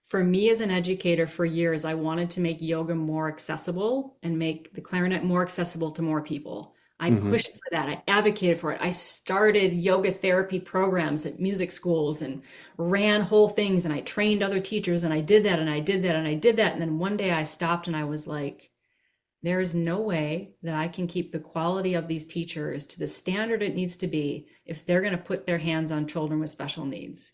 For me as an educator for years, I wanted to make yoga more accessible and make the clarinet more accessible to more people. I Hmm. pushed for that. I advocated for it. I started yoga therapy programs at music schools and ran whole things and I trained other teachers and I did that and I did that and I did that. And then one day I stopped and I was like, there is no way that I can keep the quality of these teachers to the standard it needs to be if they're going to put their hands on children with special needs.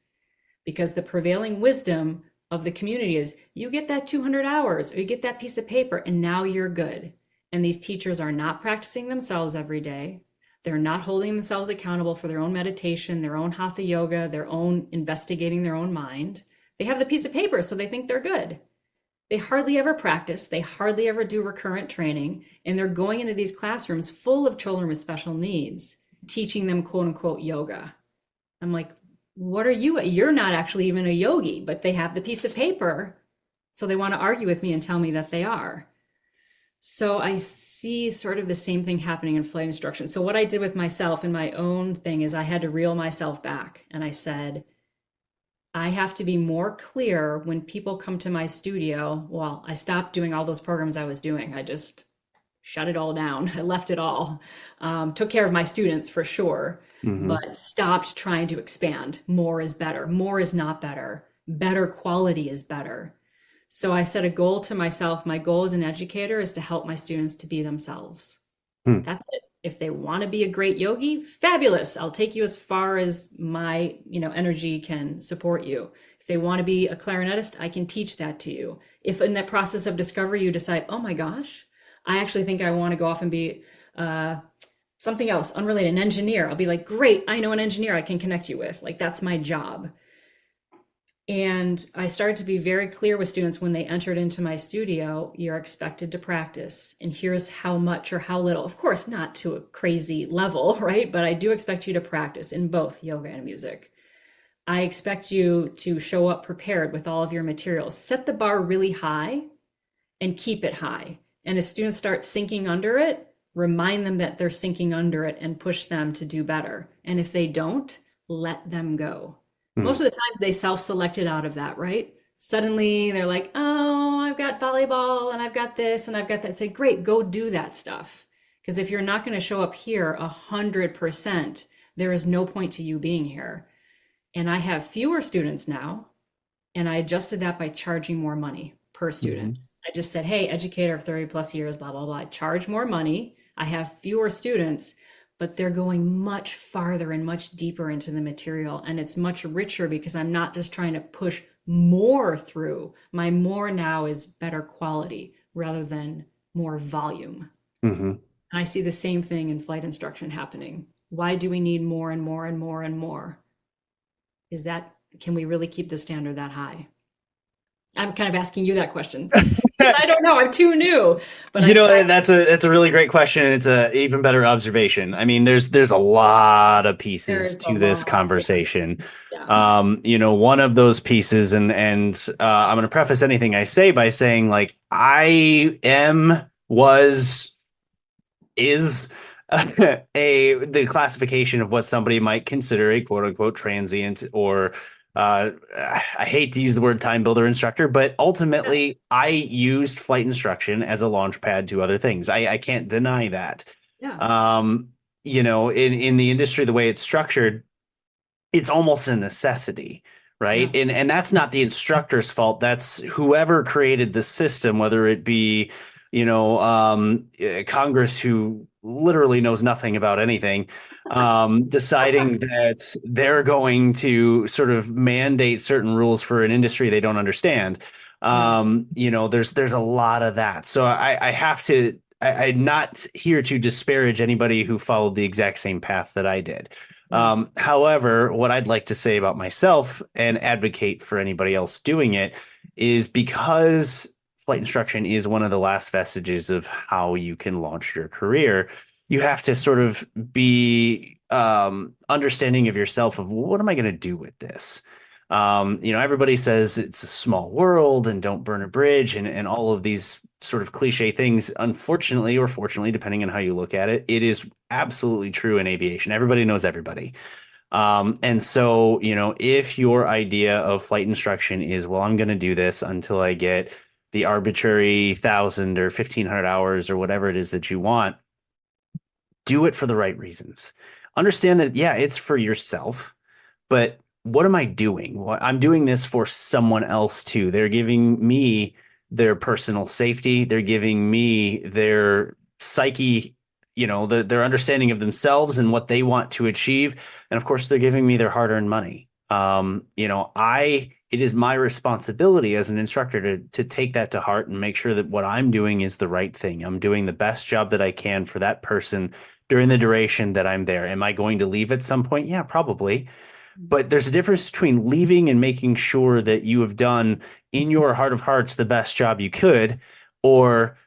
Because the prevailing wisdom of the community is you get that 200 hours or you get that piece of paper and now you're good. And these teachers are not practicing themselves every day. They're not holding themselves accountable for their own meditation, their own hatha yoga, their own investigating their own mind. They have the piece of paper, so they think they're good. They hardly ever practice. They hardly ever do recurrent training. And they're going into these classrooms full of children with special needs, teaching them quote unquote yoga. I'm like, what are you? You're not actually even a yogi, but they have the piece of paper. So they want to argue with me and tell me that they are. So I see sort of the same thing happening in flight instruction. So what I did with myself in my own thing is I had to reel myself back. And I said, I have to be more clear when people come to my studio. Well, I stopped doing all those programs I was doing. I just shut it all down. I left it all. Took care of my students for sure, Hmm. but stopped trying to expand. More is better. More is not better. Better quality is better. So I set a goal to myself. My goal as an educator is to help my students to be themselves. Hmm. That's it. If they want to be a great yogi, fabulous. I'll take you as far as my, energy can support you. If they want to be a clarinetist, I can teach that to you. If in that process of discovery you decide, oh my gosh, I actually think I want to go off and be something else unrelated, an engineer, I'll be like, great, I know an engineer I can connect you with. Like that's my job. And I started to be very clear with students when they entered into my studio, you're expected to practice. And here's how much or how little. Of course, not to a crazy level, right? But I do expect you to practice in both yoga and music. I expect you to show up prepared with all of your materials. Set the bar really high and keep it high. And as students start sinking under it, remind them that they're sinking under it and push them to do better. And if they don't, let them go. Most Hmm. of the times they self-selected out of that, right? Suddenly they're like, oh, I've got volleyball and I've got this and I've got that. Say, great, go do that stuff. Because if you're not going to show up here 100%, there is no point to you being here. And I have fewer students now, and I adjusted that by charging more money per student. Hmm. I just said, hey, educator of 30 plus years, blah, blah, blah. I charge more money. I have fewer students, but they're going much farther and much deeper into the material. And it's much richer because I'm not just trying to push more through. My more now is better quality rather than more volume. Hmm. And I see the same thing in flight instruction happening. Why do we need more and more and more and more? Is that, can we really keep the standard that high? I'm kind of asking you that question because I don't know. I'm too new, but I try. That's a really great question, and it's a even better observation. I mean, there's a lot of There pieces is a to this lot. conversation. Yeah. One of those pieces, and I'm going to preface anything I say by saying, like, I am, was, is the classification of what somebody might consider a quote unquote transient or I hate to use the word time builder instructor, but Yeah. ultimately I used flight instruction as a launch pad to other things. I can't deny that. Yeah. Um, in the industry, the way it's structured, it's almost a necessity, right? Yeah. And that's not the instructor's fault. That's whoever created the system, whether it be, Congress, who literally knows nothing about anything, deciding that they're going to sort of mandate certain rules for an industry they don't understand. Yeah. There's a lot of that. So I have to. I'm not here to disparage anybody who followed the exact same path that I did. Right. However, what I'd like to say about myself and advocate for anybody else doing it is because flight instruction is one of the last vestiges of how you can launch your career, you have to sort of be understanding of yourself of what am I going to do with this? Everybody says it's a small world and don't burn a bridge and all of these sort of cliche things. Unfortunately, or fortunately, depending on how you look at it, it is absolutely true in aviation. Everybody knows everybody. And so, if your idea of flight instruction is, well, I'm going to do this until I get the arbitrary 1,000 or 1,500 hours or whatever it is that you want, do it for the right reasons. Understand that, yeah, it's for yourself, but what am I doing? Well, I'm doing this for someone else too. They're giving me their personal safety. They're giving me their psyche, their understanding of themselves and what they want to achieve. And of course, they're giving me their hard-earned money. It is my responsibility as an instructor to take that to heart and make sure that what I'm doing is the right thing. I'm doing the best job that I can for that person during the duration that I'm there. Am I going to leave at some point? Yeah, probably. But there's a difference between leaving and making sure that you have done in your heart of hearts the best job you could, or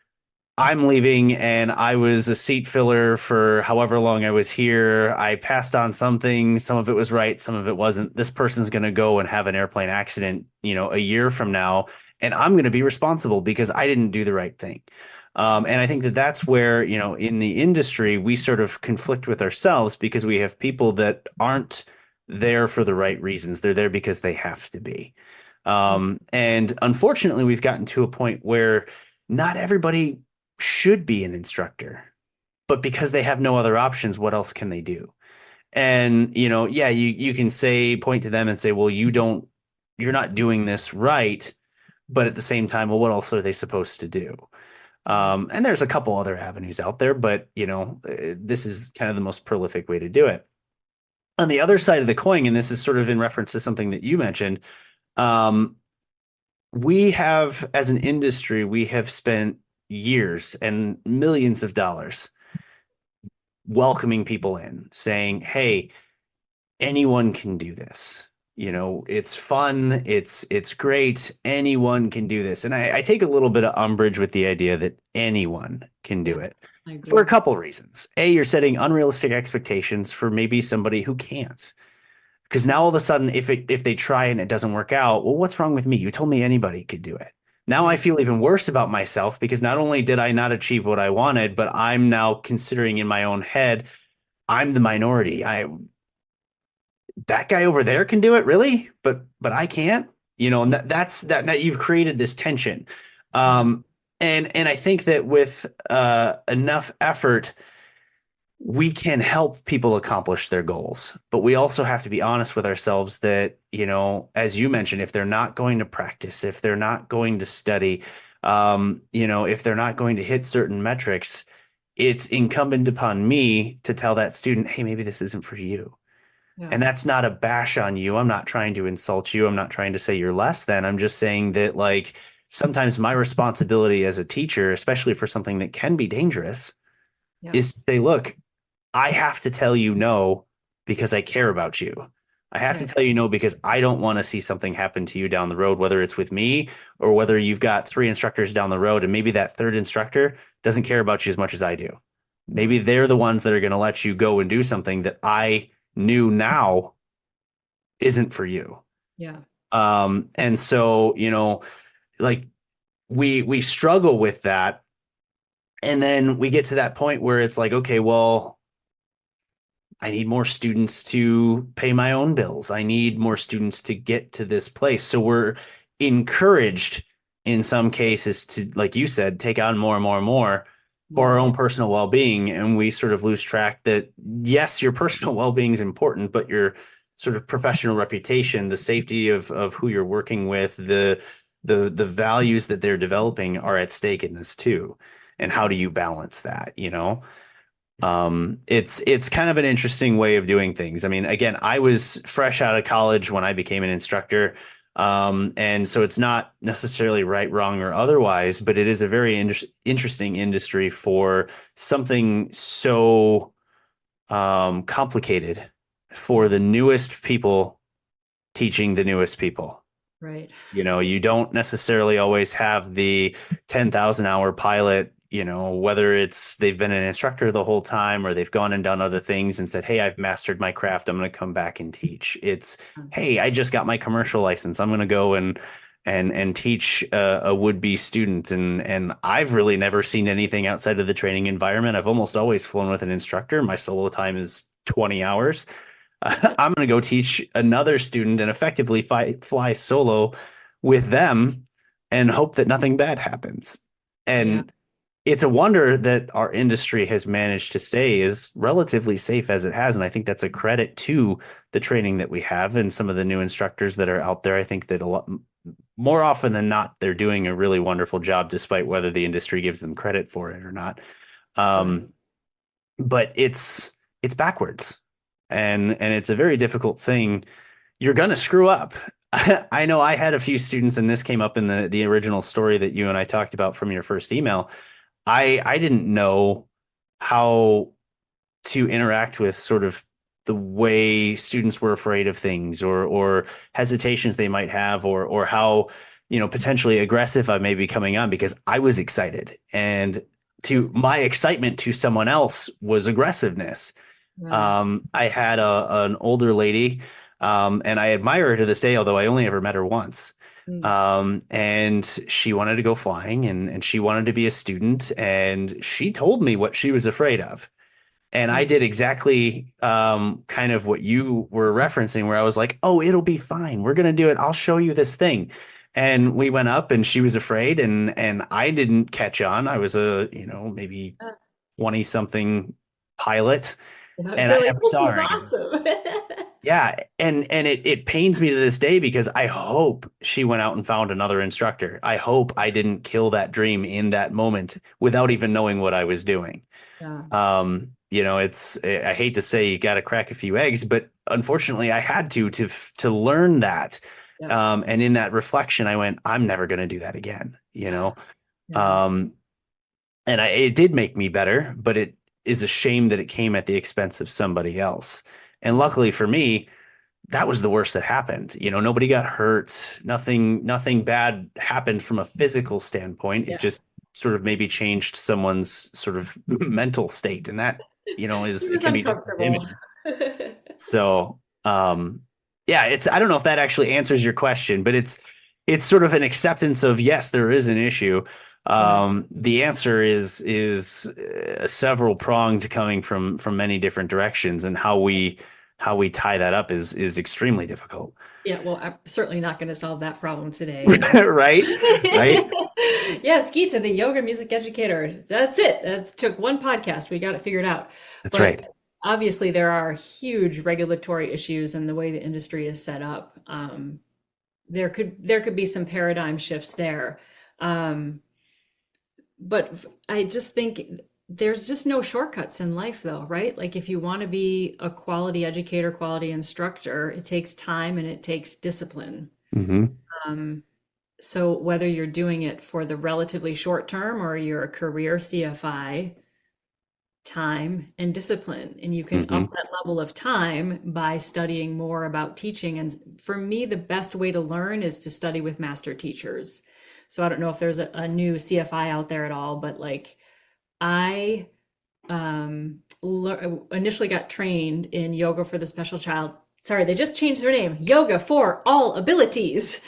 I'm leaving and I was a seat filler for however long I was here. I passed on something. Some of it was right, some of it wasn't. This person's going to go and have an airplane accident, a year from now, and I'm going to be responsible because I didn't do the right thing. And I think that that's where, in the industry, we sort of conflict with ourselves because we have people that aren't there for the right reasons. They're there because they have to be. And unfortunately, we've gotten to a point where not everybody should be an instructor, but because they have no other options, what else can they do? And, yeah, you can point to them and say, well, you're not doing this right. But at the same time, well, what else are they supposed to do? Right. And there's a couple other avenues out there, but, this is kind of the most prolific way to do it. On the other side of the coin, and this is sort of in reference to something that you mentioned, um, we have, as an industry, we have spent years and millions of dollars welcoming people in, saying, "Hey, anyone can do this. It's fun, it's great. Anyone can do this." And I take a little bit of umbrage with the idea that anyone can Yeah. do it I for a agree. couple reasons. A, you're setting unrealistic expectations for maybe somebody who can't. Because now all of a sudden, if they try and it doesn't work out, well, what's wrong with me? You told me anybody could do it. Now I Yeah. feel even worse about myself because not only did I not achieve what I wanted, but I'm now considering in my own head, I'm the minority. That guy over there can do it, really? But I can't, and Yeah. that you've created this tension. Yeah. Um, and I think that with enough effort, we can help people accomplish their goals. But we also have to be honest with ourselves that, as you mentioned, if they're not going to practice, if they're not going to study, if they're not going to hit certain metrics, it's incumbent upon me to tell that student, hey, maybe this isn't for you. Yeah. And that's not a bash on you. I'm not trying to insult you. I'm not trying to say you're less than. I'm just saying that, like, sometimes my responsibility as a teacher, especially for something that can be dangerous, Yeah. is to say, look, I have to tell you no because I care about you. I have to Right. tell you no because I don't want to see something happen to you down the road, whether it's with me or whether you've got three instructors down the road and maybe that third instructor doesn't care about you as much as I do. Yeah. Maybe they're the ones that are going to let you go and do something that I knew now isn't for you. Yeah. And so, like we struggle with that. And then we get to that point where it's like, okay, well, I need more students to pay my own bills. I need more students to get to this place. So we're encouraged in some cases to, like you said, take on more and more and more for Yeah. our own personal well-being. And we sort of lose track that, yes, your personal well-being is important, but your sort of professional reputation, the safety of who you're working with, the values that they're developing are at stake in this too. And how do Right. you balance that, it's kind of an interesting way of doing things. I mean, again, I was fresh out of college when I became an instructor. And so it's not necessarily right, wrong, or otherwise, but it is a very interesting industry for something so complicated for Yeah. the newest people teaching the newest people. Right. You don't necessarily always have the 10,000 hour pilot, whether it's they've been an instructor the whole time or they've gone and done other things and said, hey, I've mastered my craft. I'm going to come back and teach. It's, hey, I just got my commercial license. I'm going to go and teach a would-be student. And I've really never seen anything outside of the training environment. I've almost always flown with an instructor. My solo time is 20 hours. I'm going to go teach another student and effectively fly solo with them and hope that nothing bad happens. Yeah. And it's a wonder that our industry has managed to stay as relatively safe as it has. And I think that's a credit to the training that we have and some of the new instructors that are out there. I think that a lot more often than not, they're doing a really wonderful job, despite whether the industry gives them credit for it or not. Right. Um, but it's backwards, and it's a very difficult thing. You're gonna screw up. I know I had a few students, and this came up in the original story that you and I talked about from your first email. I didn't know how to interact with sort of the way students were afraid of things or hesitations they might have or how potentially aggressive I may be coming on because I was excited and to my excitement to someone else was aggressiveness. Yeah. I had an older lady, and I admire her to this day, although I only ever met her once. Mm. And she wanted to go flying and she wanted to be a student, and she told me what she was afraid of. And I Mm. did exactly kind of what you were referencing, where I was like, oh, it'll be fine. We're gonna do it. I'll show you this thing. And we went up and she was afraid and I didn't catch on. I was a, maybe Uh, 20 something pilot and I You're like, never this saw is her again. awesome. Yeah, and it pains me to this day because I hope she went out and found another instructor. I hope I didn't kill that dream in that moment without even knowing what I was doing. Yeah. I hate to say you got to crack a few eggs, but unfortunately I had to learn that. Yeah. And in that reflection, I went, I'm never going to do that again. Yeah. Yeah. Um, and it did make me better, but it is a shame that it came at the expense of somebody else. And luckily for me, that was the worst that happened. Nobody got hurt. Nothing bad happened from a physical standpoint. It Yeah. just sort of maybe changed someone's sort of mental state. And that, She it was can be just as uncomfortable. damaging. So, yeah, I don't know if that actually answers your question, but it's sort of an acceptance of yes, there is an issue. Right. The answer is several pronged coming from many different directions, and how we tie that up is extremely difficult. Yeah, well, I'm certainly not going to solve that problem today. Right? Right? Yes, Gita, the yoga music educator. That's it. That took one podcast. We got it figured out. That's But right. obviously, there are huge regulatory issues in the way the industry is set up. There could be some paradigm shifts there. Um, but I just think there's just no shortcuts in life, though, right? Like if you want to be a quality educator, quality instructor, it takes time and it takes discipline. Hmm. Um, so whether you're doing it for the relatively short term or you're a career CFI, time and discipline, and you can up Hmm. that level of time by studying more about teaching. And for me, the best way to learn is to study with master teachers. So I don't know if there's a new CFI out there at all, but like I initially got trained in yoga for the special child. Sorry, they just changed their name, Yoga for All Abilities,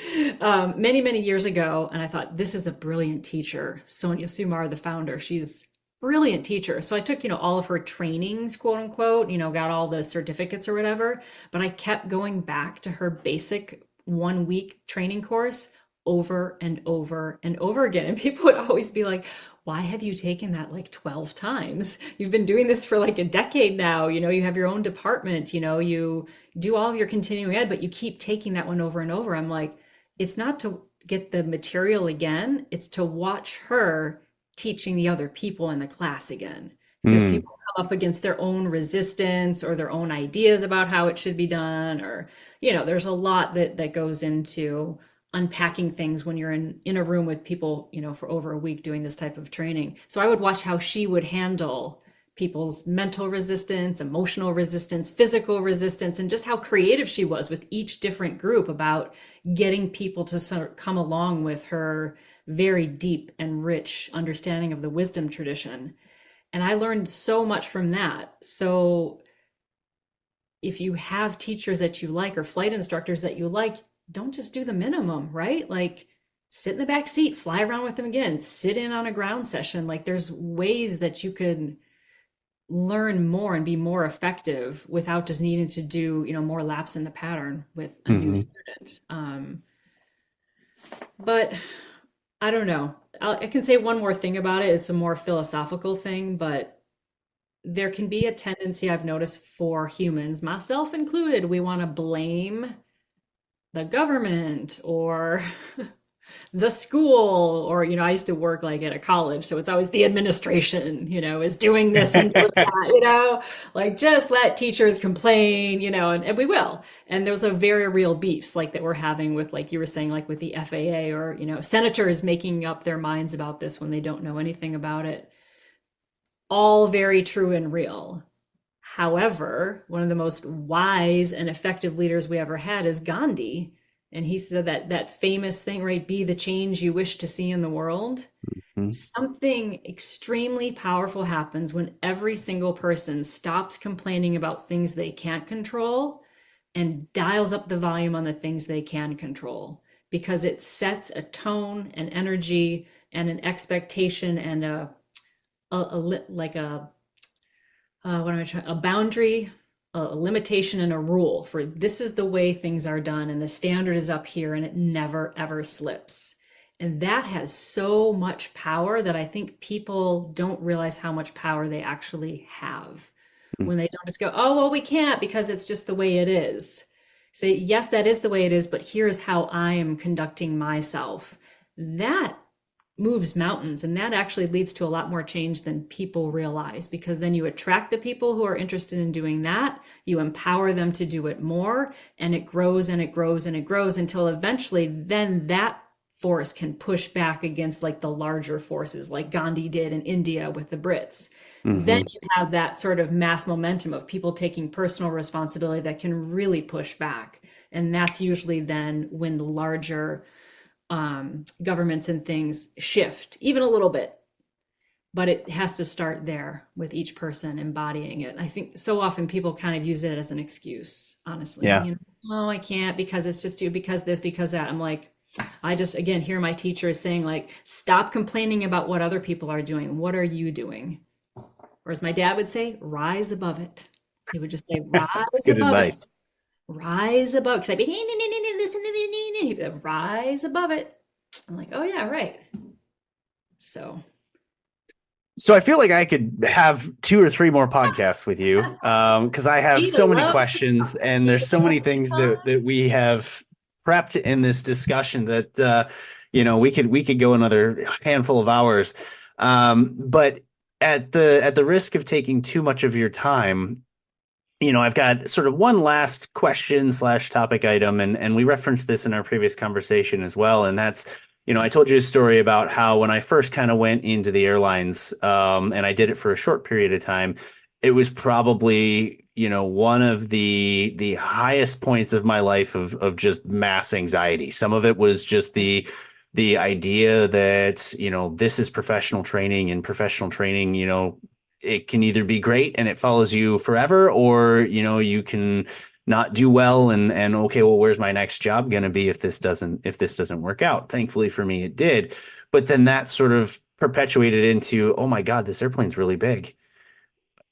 many, many years ago. And I thought, this is a brilliant teacher. Sonia Sumar, the founder, she's brilliant teacher. So I took, all of her trainings, quote unquote, got all the certificates or whatever. But I kept going back to her basic 1 week training course over and over and over again. And people would always be like, why have you taken that like 12 times? You've been doing this for like a decade now. You have your own department, you do all of your continuing ed, but you keep taking that one over and over. I'm like, it's not to get the material again, it's to watch her teaching the other people in the class again. Because Mm. people come up against their own resistance or their own ideas about how it should be done, or, there's a lot that goes into unpacking things when you're in a room with people, for over a week doing this type of training. So I would watch how she would handle people's mental resistance, emotional resistance, physical resistance, and just how creative she was with each different group about getting people to sort of come along with her very deep and rich understanding of the wisdom tradition. And I learned so much from that. So if you have teachers that you like or flight instructors that you like, don't just do the minimum, right? Like sit in the back seat, fly around with them again, sit in on a ground session. Like there's ways that you could learn more and be more effective without just needing to do, more laps in the pattern with a new Hmm. student. But I don't know. I can say one more thing about it. It's a more philosophical thing, but there can be a tendency I've noticed for humans, myself included, we want to blame the government or the school, or I used to work like at a college, so it's always the administration, is doing this and doing that, like just let teachers complain, and we will. And those are very real beefs like that we're having with, like you were saying, like with the FAA, or senators making up their minds about this when they don't know anything about it. All very true and real. However, one of the most wise and effective leaders we ever had is Gandhi. And he said that famous thing, right? Be the change you wish to see in the world. Something extremely powerful happens when every single person stops complaining about things they can't control and dials up the volume on the things they can control, because it sets a tone, an energy, and an expectation, and like what am I trying? A boundary, a limitation, and a rule for this is the way things are done, and the standard is up here, and it never ever slips. And that has so much power that I think people don't realize how much power they actually have when they don't just go, oh, well, we can't because it's just the way it is. Say, yes, that is the way it is, but here's how I am conducting myself. That moves mountains, and that actually leads to a lot more change than people realize, because then you attract the people who are interested in doing that, you empower them to do it more, and it grows and it grows and it grows until eventually then that force can push back against like the larger forces like Gandhi did in India with the Brits. Then Hmm. you have that sort of mass momentum of people taking personal responsibility that can really push back, and that's usually then when the larger governments and things shift even a little bit. But it has to start there with each person embodying it. I think so often people kind of use it as an excuse, honestly. Yeah. Oh, I can't because it's just too, because this, because that. I'm like, I just, again, hear my teachers saying, like, stop complaining about what other people are doing. What are you doing? Or as my dad would say, rise above it. He would just say, That's rise good above it. advice. Rise above. Because I'd be, listen to me. He'd be like, rise above it. I'm like, oh, yeah, right. So, So I feel like I could have two or three more podcasts with you, because I have we so many love to questions talk. and We there's so love many to things talk. that we have prepped in this discussion that we could go another handful of hours. But at the risk of taking too much of your time, I've got sort of one last question slash topic item, and we referenced this in our previous conversation as well, and that's, I told you a story about how when I first kind of went into the airlines, and I did it for a short period of time, it was probably, one of the highest points of my life of just mass anxiety. Some of it was just the idea that, this is professional training, and professional training, it can either be great and it follows you forever, or you can not do well, and okay, well, where's my next job going to be if this doesn't work out? Thankfully for me, it did. But then that sort of perpetuated into, oh my God, this airplane's really big.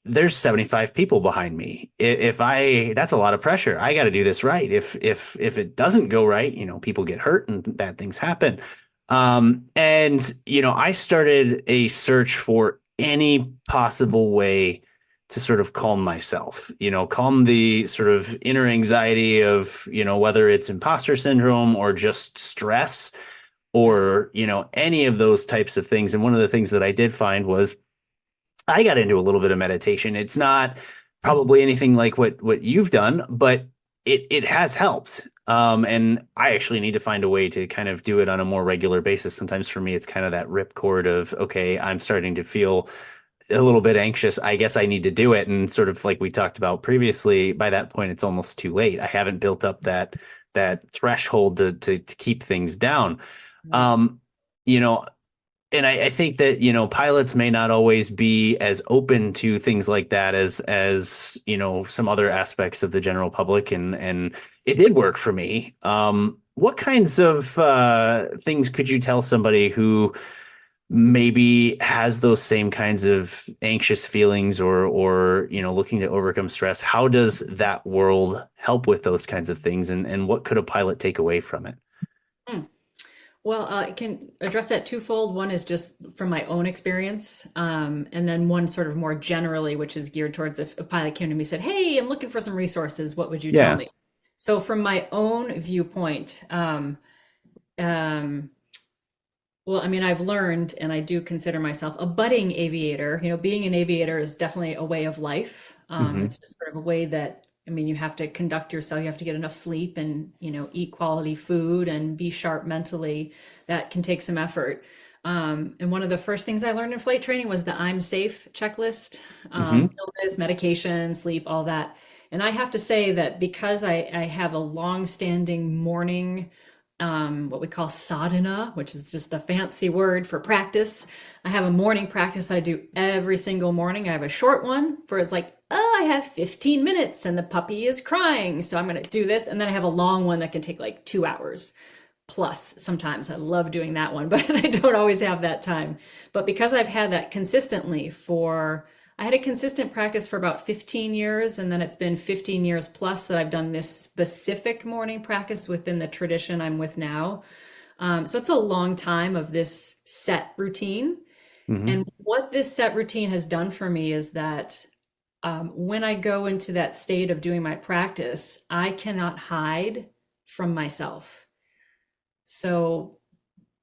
There's 75 people behind me. If I That's a lot of pressure. I got to do this right. If it doesn't go right, people get hurt and bad things happen. And I started a search for any possible way to sort of calm myself, calm the sort of inner anxiety of, whether it's imposter syndrome or just stress, Yeah. or, any of those types of things. And one of the things that I did find was I got into a little bit of meditation. It's not probably anything like what you've done, but it has helped. And I actually need to find a way to kind of do it on a more regular basis. Sometimes for me, it's kind of that ripcord of, okay, I'm starting to feel a little bit anxious. I guess I need to do it. And sort of like we talked about previously, by that point, it's almost too late. I haven't built up that threshold to keep things down. Right. Um, you know, and I think that, pilots may not always be as open to things like that as some other aspects of the general public, and it did work for me. What kinds of things could you tell somebody who maybe has those same kinds of anxious feelings, or looking to overcome stress? How does that world help with those kinds of things, and what could a pilot take away from it? Hmm. Well, I can address that twofold. One is just from my own experience, and then one sort of more generally, which is geared towards if a pilot came to me and said, "Hey, I'm looking for some resources. What would you tell Yeah. me?" So, from my own viewpoint, um, well, I mean, I've learned, and I do consider myself a budding aviator. Being an aviator is definitely a way of life. Hmm. It's just sort of a way that, I mean, you have to conduct yourself, you have to get enough sleep and, eat quality food and be sharp mentally. That can take some effort. And one of the first things I learned in flight training was the I'm safe checklist, Hmm. illness, medication, sleep, all that. And I have to say that because I have a long-standing morning what we call sadhana, which is just a fancy word for practice. I have a morning practice that I do every single morning. I have a short one for it's like, oh, I have 15 minutes and the puppy is crying. So I'm going to do this. And then I have a long one that can take like 2 hours plus sometimes. I love doing that one, but I don't always have that time. But because I've had that consistently I had a consistent practice for about 15 years, and then it's been 15 years plus that I've done this specific morning practice within the tradition I'm with now. So it's a long time of this set routine. Hmm. And what this set routine has done for me is that when I go into that state of doing my practice, I cannot hide from myself. So,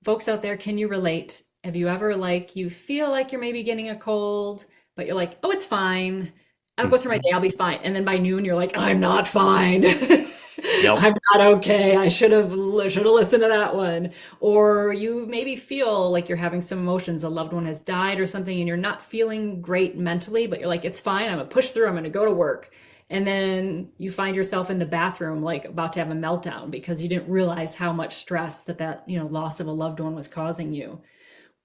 folks out there, can you relate? Have you ever, like, you feel like you're maybe getting a cold, but you're like, oh, it's fine. I'll go through my day, I'll be fine. And then by noon, you're like, I'm not fine. Yep. I'm not okay. I should have listened to that one. Or you maybe feel like you're having some emotions. A loved one has died or something, and you're not feeling great mentally, but you're like, it's fine. I'm gonna push through. I'm gonna go to work. And then you find yourself in the bathroom, like about to have a meltdown because you didn't realize how much stress that loss of a loved one was causing you.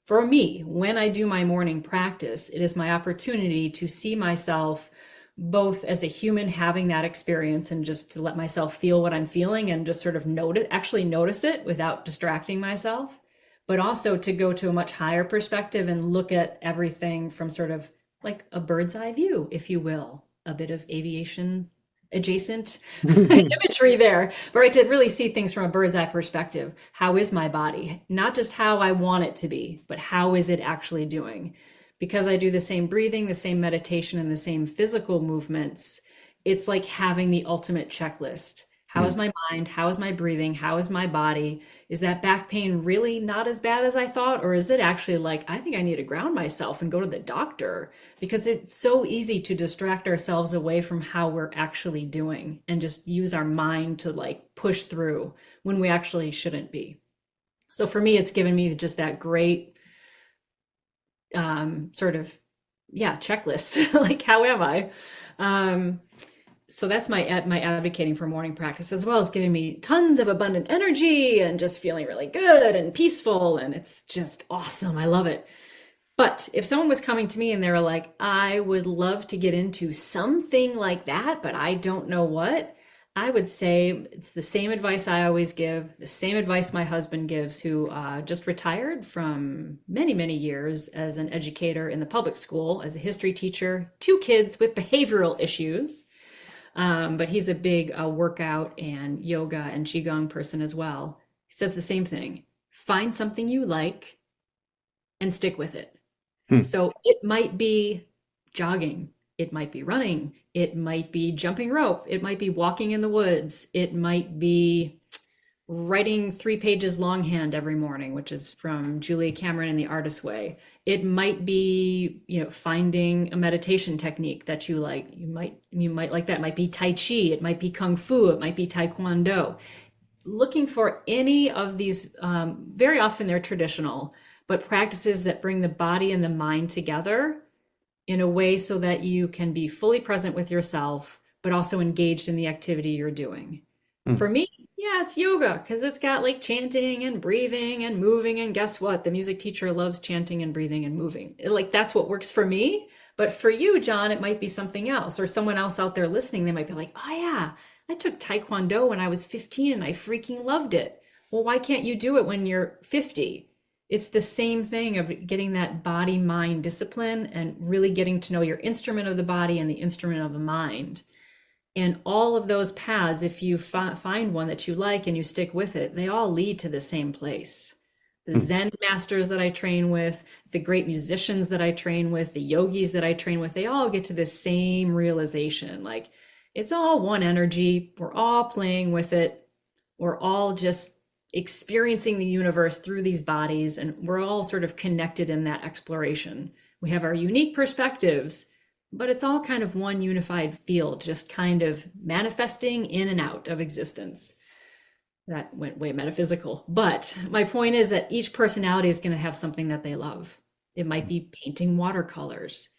For me, when I do my morning practice, it is my opportunity to see myself both as a human having that experience and just to let myself feel what I'm feeling and just sort of notice it without distracting myself, but also to go to a much higher perspective and look at everything from sort of like a bird's eye view, if you will, a bit of aviation adjacent imagery there, but right, to really see things from a bird's eye perspective. How is my body? Not just how I want it to be, but how is it actually doing? Because I do the same breathing, the same meditation, and the same physical movements, it's like having the ultimate checklist. How is my mind? How is my breathing? How is my body? Is that back pain really not as bad as I thought? Or is it actually like, I think I need to ground myself and go to the doctor? Because it's so easy to distract ourselves away from how we're actually doing and just use our mind to like push through when we actually shouldn't be. So for me, it's given me just that great sort of, yeah, checklist. Like, how am I? So that's my advocating for morning practice, as well as giving me tons of abundant energy and just feeling really good and peaceful. And it's just awesome. I love it. But if someone was coming to me and they were like, I would love to get into something like that, but I don't know what, I would say it's the same advice I always give, the same advice my husband gives, who just retired from many, many years as an educator in the public school, as a history teacher, 2 kids with behavioral issues. But he's a big workout and yoga and qigong person as well. He says the same thing. Find something you like and stick with it. So it might be jogging, it might be running, it might be jumping rope, it might be walking in the woods, it might be writing 3 pages longhand every morning, which is from Julia Cameron in The Artist's Way. It might be, finding a meditation technique that you like. You might like that. It might be Tai Chi, it might be Kung Fu, it might be Taekwondo. Looking for any of these, very often they're traditional, but practices that bring the body and the mind together in a way so that you can be fully present with yourself, but also engaged in the activity you're doing. For me, yeah, it's yoga because it's got like chanting and breathing and moving. And guess what? The music teacher loves chanting and breathing and moving. Like, that's what works for me. But for you, John, it might be something else. Or someone else out there listening, they might be like, oh, yeah, I took Taekwondo when I was 15 and I freaking loved it. Well, why can't you do it when you're 50? It's the same thing of getting that body mind discipline and really getting to know your instrument of the body and the instrument of the mind. And all of those paths, if you find one that you like and you stick with it, they all lead to the same place. The Zen masters that I train with, the great musicians that I train with, the yogis that I train with, they all get to the same realization. Like, it's all one energy. We're all playing with it. We're all just experiencing the universe through these bodies, and we're all sort of connected in that exploration. We have our unique perspectives, but it's all kind of one unified field, just kind of manifesting in and out of existence. That went way metaphysical. But my point is that each personality is going to have something that they love. It might be painting watercolors.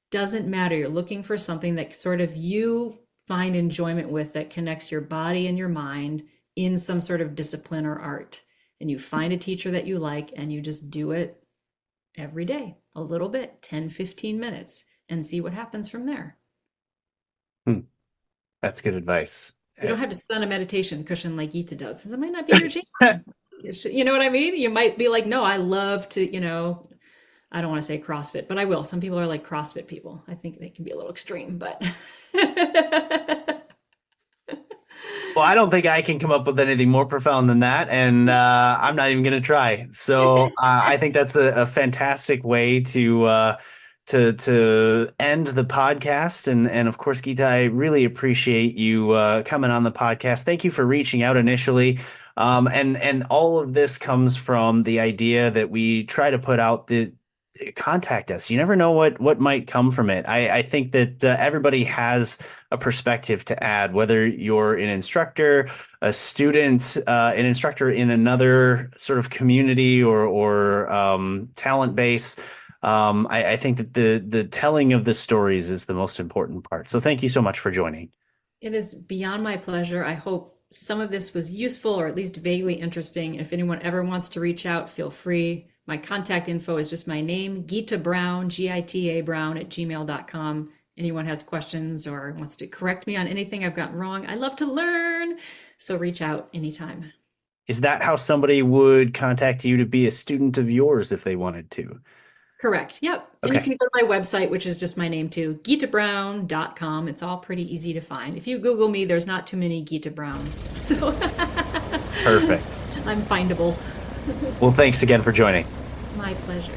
Doesn't matter. You're looking for something that sort of you find enjoyment with, that connects your body and your mind in some sort of discipline or art. And you find a teacher that you like and you just do it every day, a little bit, 10, 15 minutes. And see what happens from there. That's good advice. You don't have to sit on a meditation cushion like Gita does, because it might not be your jam. You know what I mean? You might be like, no, I love to, I don't want to say CrossFit, but I will. Some people are like CrossFit people. I think they can be a little extreme, but. Well, I don't think I can come up with anything more profound than that, and I'm not even going to try. So I think that's a fantastic way to end the podcast. And of course, Gita, I really appreciate you coming on the podcast. Thank you for reaching out initially. And all of this comes from the idea that we try to put out the contact us. You never know what might come from it. I think that everybody has a perspective to add, whether you're an instructor, a student, an instructor in another sort of community or talent base. I think that the telling of the stories is the most important part. So thank you so much for joining. It is beyond my pleasure. I hope some of this was useful or at least vaguely interesting. If anyone ever wants to reach out, feel free. My contact info is just my name, Gita Brown, Gita Brown @gmail.com. anyone has questions or wants to correct me on anything I've gotten wrong, I love to learn. So reach out anytime. Is that how somebody would contact you to be a student of yours if they wanted to? Correct. Yep. And you Okay, can go to my website, which is just my name too, gitabrown.com. It's all pretty easy to find. If you Google me, there's not too many Gita Browns. So perfect. I'm findable. Well, thanks again for joining. My pleasure.